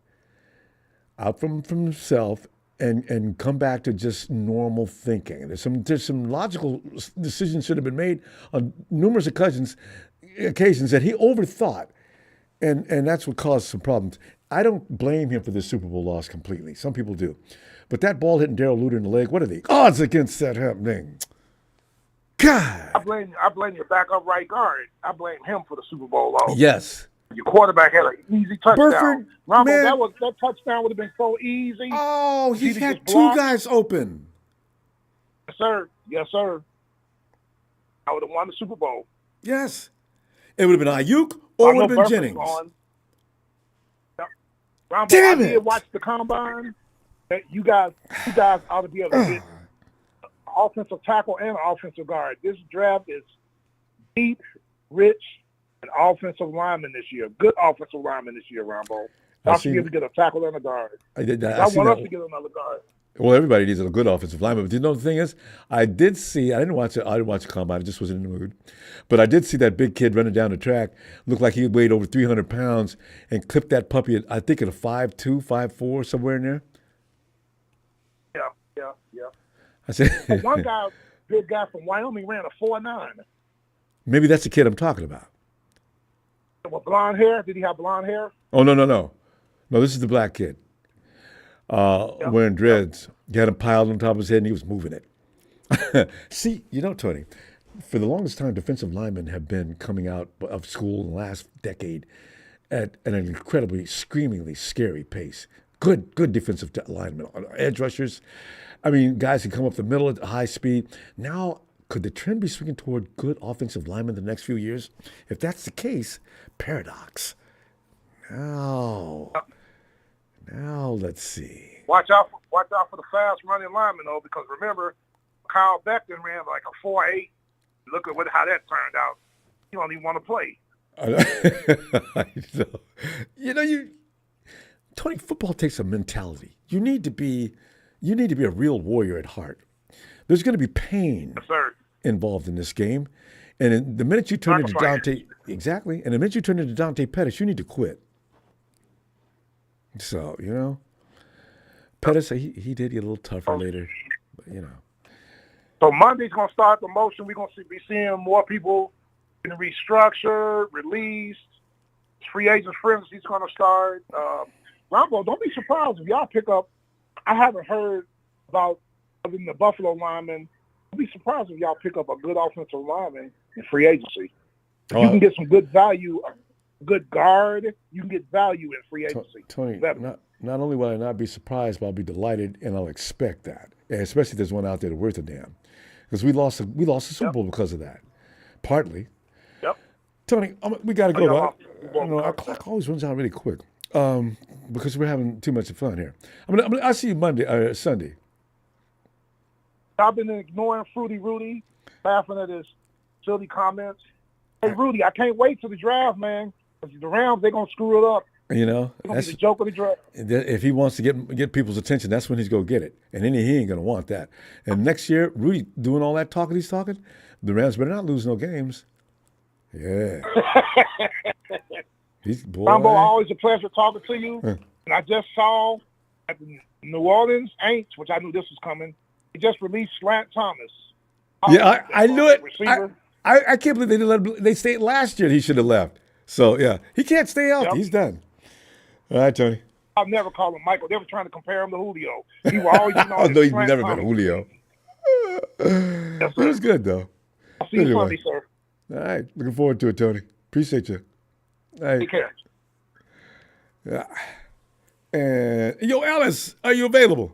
out from himself, and come back to just normal thinking. There's some logical decisions should have been made on numerous occasions that he overthought, and that's what caused some problems. I don't blame him for the Super Bowl loss completely. Some people do. But that ball hitting Darrell Luter in the leg, what are the odds against that happening? God. I blame your backup right guard. I blame him for the Super Bowl loss. Yes. Your quarterback had an easy touchdown. Burford, Ronbo, man. that touchdown would have been so easy. Oh, he had 2 guys open. Yes, sir. I would have won the Super Bowl. Yes. It would have been Ayuk or it would have been Jennings. Yep. Ronbo, Damn I it. did watch the combine. You guys ought to be able to get offensive tackle and offensive guard. This draft is deep, rich, and offensive lineman this year. Good offensive lineman this year, Ronbo. I should be able to get a tackle and a guard. I want us to get another guard. Well, everybody needs a good offensive lineman. But you know the thing is, I didn't watch it. I didn't watch the combine. I just wasn't in the mood. But I did see that big kid running down the track. Looked like he weighed over 300 pounds and clipped that puppy, I think at a 5'2", 5'4", somewhere in there. Yeah. I said, one guy, big guy from Wyoming, ran a 4.9. Maybe that's the kid I'm talking about. With blonde hair? Did he have blonde hair? Oh, no. No, this is the black kid. Wearing dreads. He had him piled on top of his head and he was moving it. See, Tony, for the longest time, defensive linemen have been coming out of school in the last decade at an incredibly, screamingly scary pace. Good defensive linemen. Edge rushers. I mean, guys can come up the middle at high speed. Now, could the trend be swinging toward good offensive linemen the next few years? If that's the case, paradox. Now let's see. Watch out for the fast running linemen though, because remember, Kyle Becton ran like a 4.8. Look at how that turned out. You don't even want to play. Tony, football takes a mentality. You need to be a real warrior at heart. There's going to be pain involved in this game, and the minute you turn into Dante Pettis, you need to quit. So Pettis, he did get a little tougher later, but So Monday's gonna start the motion. We're gonna be seeing more people in restructure, released. Free agent frenzy's gonna start. Ronbo, don't be surprised if y'all pick up. I haven't heard about other than the Buffalo linemen. Don't be surprised if y'all pick up a good offensive lineman in free agency. If you can get some good value, a good guard, you can get value in free agency. Tony, not only will I not be surprised, but I'll be delighted and I'll expect that. And especially if there's one out there that's worth a damn. Because we lost the Super Bowl because of that. Partly. Yep. Tony, we got to go. Our clock always runs out really quick because we're having too much fun here. I'll see you Sunday. I've been ignoring Fruity Rudy, laughing at his silly comments. Hey, Rudy, I can't wait till the draft, man. The Rams, they're going to screw it up. That's the joke of the draft. If he wants to get people's attention, that's when he's going to get it. And then he ain't going to want that. And next year, Rudy doing all that talking he's talking, the Rams better not lose no games. Yeah. Ronbo, always a pleasure talking to you. And I just saw at the New Orleans Aints, which I knew this was coming, they just released Slant Thomas. Yeah, I knew it. Receiver. I can't believe they didn't let him. They stayed last year. He should have left. So, yeah, he can't stay out. Yep. He's done. All right, Tony. I'll never call him Michael. They were trying to compare him to Julio. He will always no, he's never been Julio. Yes, it was good, though. I'll see you Sunday, sir. All right. Looking forward to it, Tony. Appreciate you. All right. Take care. Yeah. And, Alice, are you available?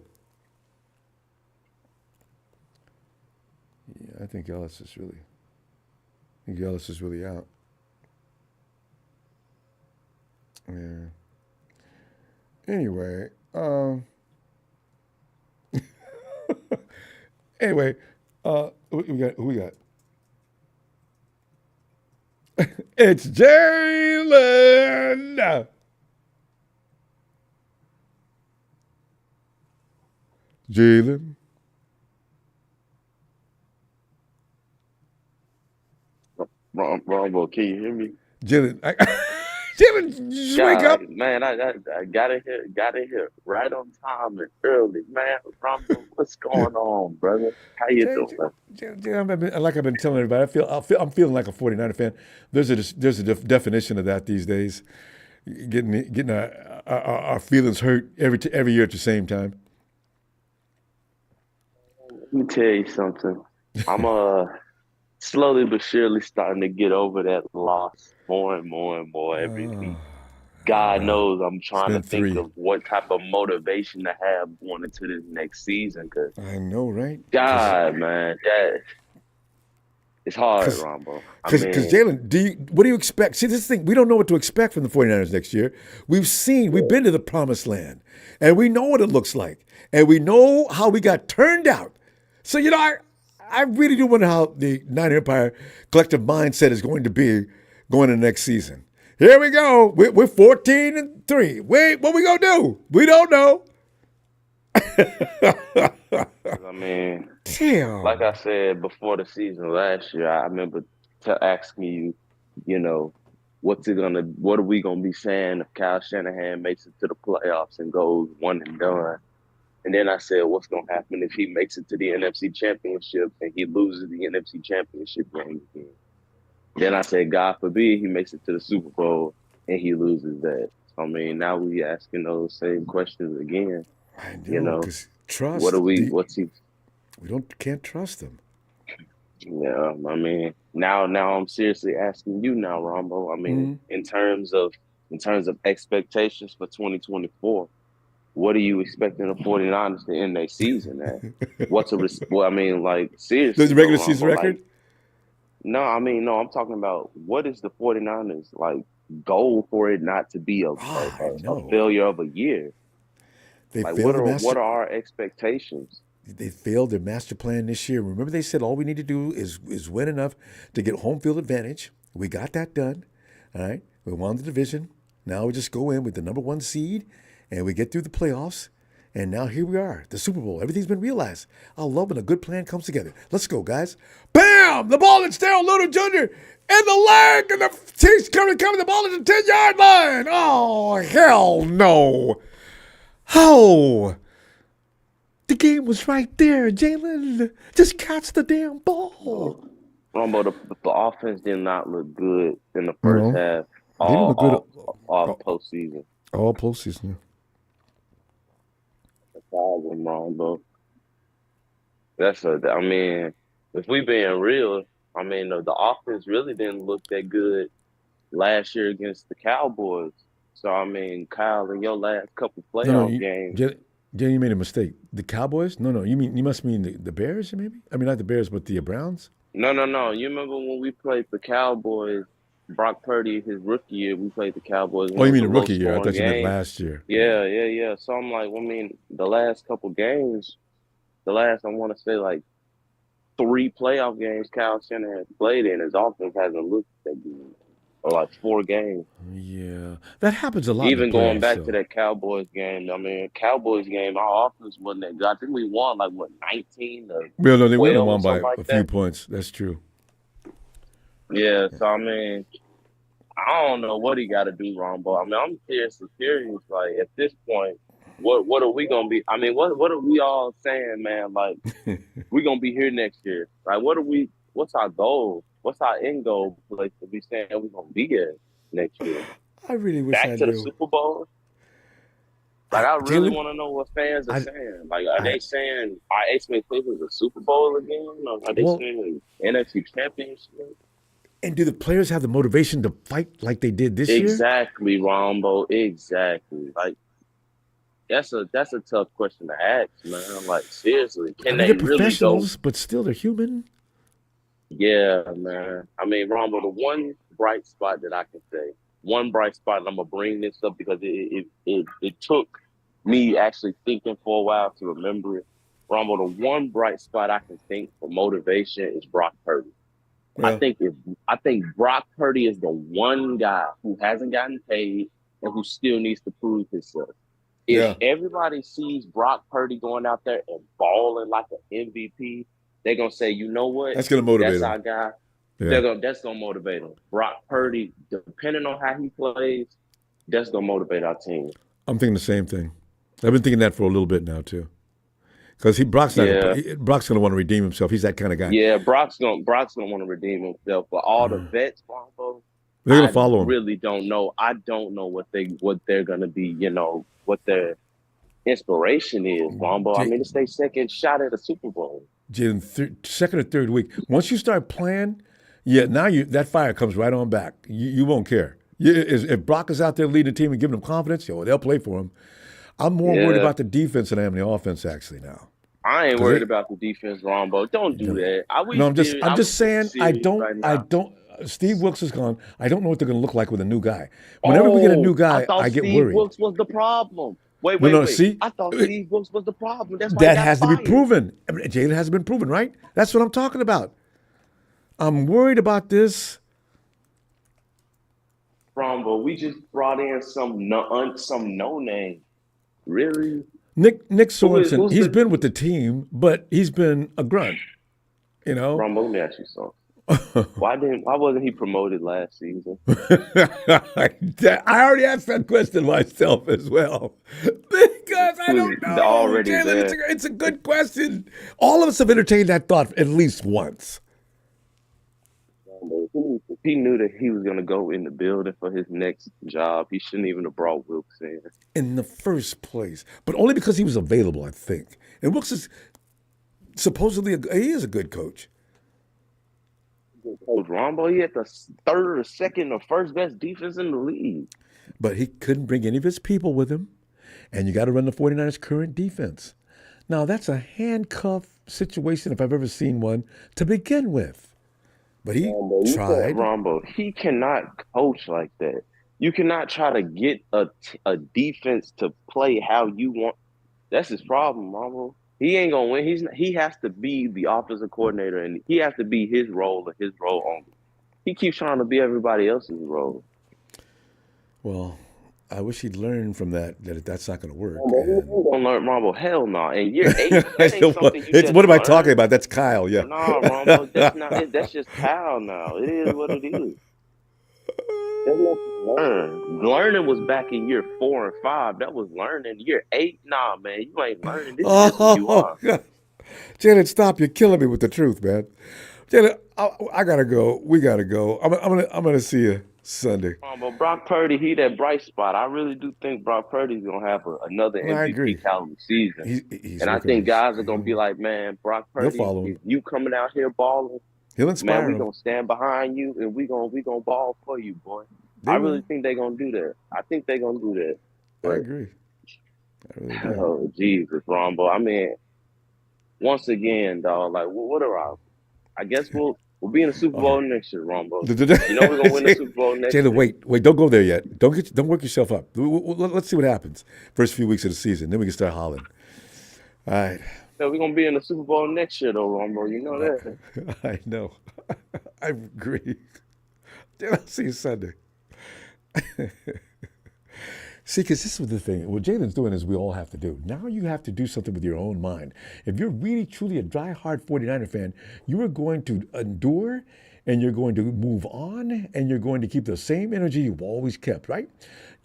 Yeah, I think Alice is really out. Yeah. Anyway, who we got? It's Jalen. Jalen. Ronbo, can you hear me? Jalen, Jalen, just wake up. Man, I got in here right on time and early. Man, Ronbo, what's going on, brother? How you doing? Like I've been telling everybody, I'm feeling like a 49er fan. There's a definition of that these days. Getting our feelings hurt every year at the same time. Let me tell you something. I'm slowly but surely starting to get over that loss more and more every week. God knows I'm trying to think of what type of motivation to have going into this next season. Cause I know, right? God, man, It's hard, Ronbo. Because Jalen, what do you expect? See, this thing, we don't know what to expect from the 49ers next year. We've been to the promised land, and we know what it looks like, and we know how we got turned out. So, I really do wonder how the Niner Empire collective mindset is going to be going into next season. Here we go. We're 14-3. Wait, what we going to do? We don't know. I mean, damn. Like I said before the season last year, I remember asking you, what are we gonna be saying if Kyle Shanahan makes it to the playoffs and goes 1-done? And then I said, what's gonna happen if he makes it to the NFC Championship and he loses the NFC Championship game again? Then I said, God forbid he makes it to the Super Bowl and he loses that. So, I mean, now we asking those same questions again. I know, because trust. We can't trust them. Yeah, I mean, now I'm seriously asking you now, Ronbo. I mean, in terms of expectations for 2024, what are you expecting the 49ers to end their season at? Seriously. The regular season record? I'm talking about what is the 49ers goal for it not to be a failure of a year? What are our expectations? They failed their master plan this year. Remember, they said all we need to do is win enough to get home field advantage. We got that done. All right, we won the division. Now we just go in with the number 1 seed, and we get through the playoffs. And now here we are, the Super Bowl. Everything's been realized. I love when a good plan comes together. Let's go, guys. Bam! The ball is Daryl Luter Jr. in the leg, and the Chiefs coming. The ball is the 10-yard line. Oh, hell no. Oh. The game was right there, Jalen. Just catch the damn ball. Ronbo, the offense did not look good in the first half. All postseason. All postseason, yeah. That's all Ronbo. If we being real, the offense really didn't look that good last year against the Cowboys. So, Kyle, in your last couple playoff games. Jen, you made a mistake. The Cowboys? No. You must mean the Bears, maybe? I mean, not the Bears, but the Browns? No. You remember when we played the Cowboys, Brock Purdy, his rookie year, we played the Cowboys. Oh, you mean the rookie year? I thought you meant last year. Yeah. So I'm like, the last couple games, I want to say 3 playoff games Kyle Shanahan played in, his offense hasn't looked that good. Or 4 games. Yeah. That happens a lot. Even going back to that Cowboys game, Cowboys game, our offense wasn't that good. I think we won 19 to 12 no, they won by a few points. That's true. Yeah, so I don't know what he got to do wrong, but I'm seriously curious. At this point, what are we gonna be? What are we all saying, man? We're gonna be here next year. What's our goal? What's our end goal place to be saying we're going to be here next year? I really wish I knew. Back to the Super Bowl? I really want to know what fans are saying. Are they saying our expectations are Super Bowl again? Or are they saying NFC Championship? And do the players have the motivation to fight like they did this year? Exactly, Ronbo. Exactly. That's a tough question to ask, man. Seriously. They're professionals, but still they're human. Yeah, man. Ronbo, the one bright spot that I can say, and I'm going to bring this up because it took me actually thinking for a while to remember it. Ronbo, the one bright spot I can think for motivation is Brock Purdy. Yeah. I think Brock Purdy is the one guy who hasn't gotten paid and who still needs to prove himself. If everybody sees Brock Purdy going out there and balling like an MVP, they're going to say, you know what? That's going to motivate him. That's our guy. Yeah. That's going to motivate him. Brock Purdy, depending on how he plays, that's going to motivate our team. I'm thinking the same thing. I've been thinking that for a little bit now, too. Because Brock's going to want to redeem himself. He's that kind of guy. Yeah, Brock's going to want to redeem himself. But all the vets, Ronbo, they're going to follow him. I really don't know. I don't know what they're going to be, what their inspiration is, Ronbo. It's their second shot at a Super Bowl. Second or third week. Once you start playing, now that fire comes right on back. You won't care. If Brock is out there leading the team and giving them confidence, they'll play for him. I'm more worried about the defense than I am the offense actually now. I ain't 'Cause worried they- about the defense, Ronbo. Don't do that. No, I'm just saying right I now. don't. Steve Wilkes is gone. I don't know what they're going to look like with a new guy. Whenever we get a Oh, new I guy, thought I get Steve worried. Wilkes was the problem. Wait, No, wait, no. wait. See, I thought Steve Wilkes was the problem. That's why he that got has to be fired. proven. Jalen hasn't been proven, right? That's what I'm talking about. I'm worried about this. Ronbo, we just brought in some no name. Really? Nick Sorensen, who's he's the been with the team, but he's been a grunt. You know. Ronbo? Let me ask you something. Why wasn't he promoted last season? I already asked that question myself as well. Because I don't know. Already Jalen, there. it's a good question. All of us have entertained that thought at least once. If he knew that he was going to go in the building for his next job, he shouldn't even have brought Wilkes in the first place. But only because he was available, I think. And Wilkes is supposedly he is a good coach. Coach Ronbo, he had the third or second or first best defense in the league. But he couldn't bring any of his people with him. And you got to run the 49ers' current defense. Now, that's a handcuff situation if I've ever seen one to begin with. But he tried. Ronbo, he cannot coach like that. You cannot try to get a defense to play how you want. That's his problem, Ronbo. He ain't gonna win. He has to be the offensive coordinator, and he has to be his role and his role only. He keeps trying to be everybody else's role. Well, I wish he'd learn from that's not going to work. Don't learn, Ronbo. Hell no. And year 8, what am I talking about? That's Kyle. Yeah. No, Ronbo. That's not. That's just Kyle now. It is what it is. Learning was back in year 4 and 5. That was learning. Year 8, nah, man, you ain't learning. This is who you are. Janet, stop! You're killing me with the truth, man. Janet, I gotta go. We gotta go. I'm gonna see you Sunday. But Brock Purdy, he that bright spot. I really do think Brock Purdy's gonna have another MVP caliber season. And I think guys are gonna be like, man, Brock Purdy, if you coming out here balling, he'll inspire man, we gonna stand behind you and we gonna ball for you, boy. I really think they're gonna do that. I think they're gonna do that. But, I agree. I really do. Oh, Jesus, Ronbo. I mean, once again, dog, like what are I guess we'll be in the Super Bowl next year, Ronbo. You know we're gonna win the Super Bowl next year. Wait, don't go there yet. Don't work yourself up. Let's see what happens first few weeks of the season. Then we can start hollering. All right. Yeah, we're gonna be in the Super Bowl next year, though, Ronbo. You know that. I know. I agree. I'll see you Sunday. See, because this is the thing. What Jalen's doing is we all have to do. Now you have to do something with your own mind. If you're really, truly a die-hard 49er fan, you are going to endure and you're going to move on and you're going to keep the same energy you've always kept, right?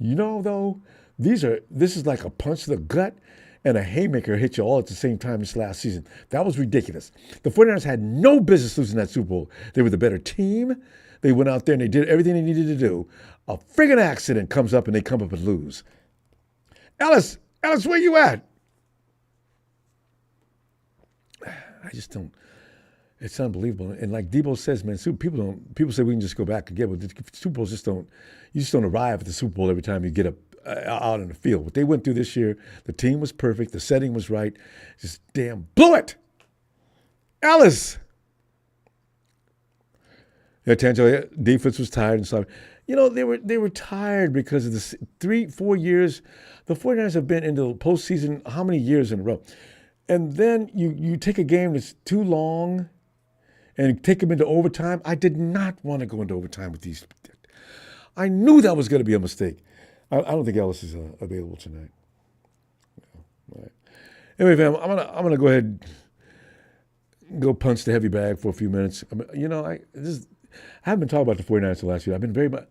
You know, though, this is like a punch to the gut and a haymaker hit you all at the same time this last season. That was ridiculous. The 49ers had no business losing that Super Bowl. They were the better team. They went out there and they did everything they needed to do. A friggin' accident comes up and they come up and lose. Ellis, where you at? I just don't. It's unbelievable. And like Debo says, man, people say we can just go back again, but the Super Bowls you just don't arrive at the Super Bowl every time you get out in the field. What they went through this year, the team was perfect, the setting was right, just damn blew it. Ellis. Yeah, Tangelo, defense was tired and stuff. You know, they were tired because of the 3-4 years. The 49ers have been into the postseason how many years in a row? And then you take a game that's too long and take them into overtime. I did not want to go into overtime with these. I knew that was going to be a mistake. I don't think Ellis is available tonight. No. All right. Anyway, fam, I'm gonna go ahead and go punch the heavy bag for a few minutes. I haven't been talking about the 49ers the last year. I've been very much,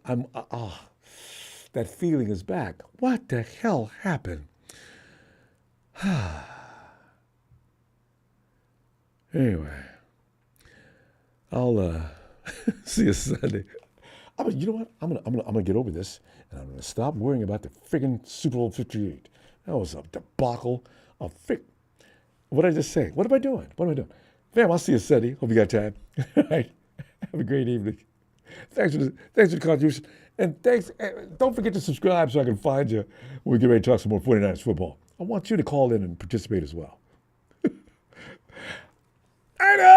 that feeling is back. What the hell happened? Anyway, I'll see you Sunday. You know what? I'm gonna get over this, and I'm gonna stop worrying about the friggin' Super Bowl 58. That was a debacle. What did I just say? What am I doing? Fam, I'll see you Sunday. Hope you got time. All right. Have a great evening. Thanks for the contribution. And thanks. Don't forget to subscribe so I can find you when we get ready to talk some more 49ers football. I want you to call in and participate as well. I know.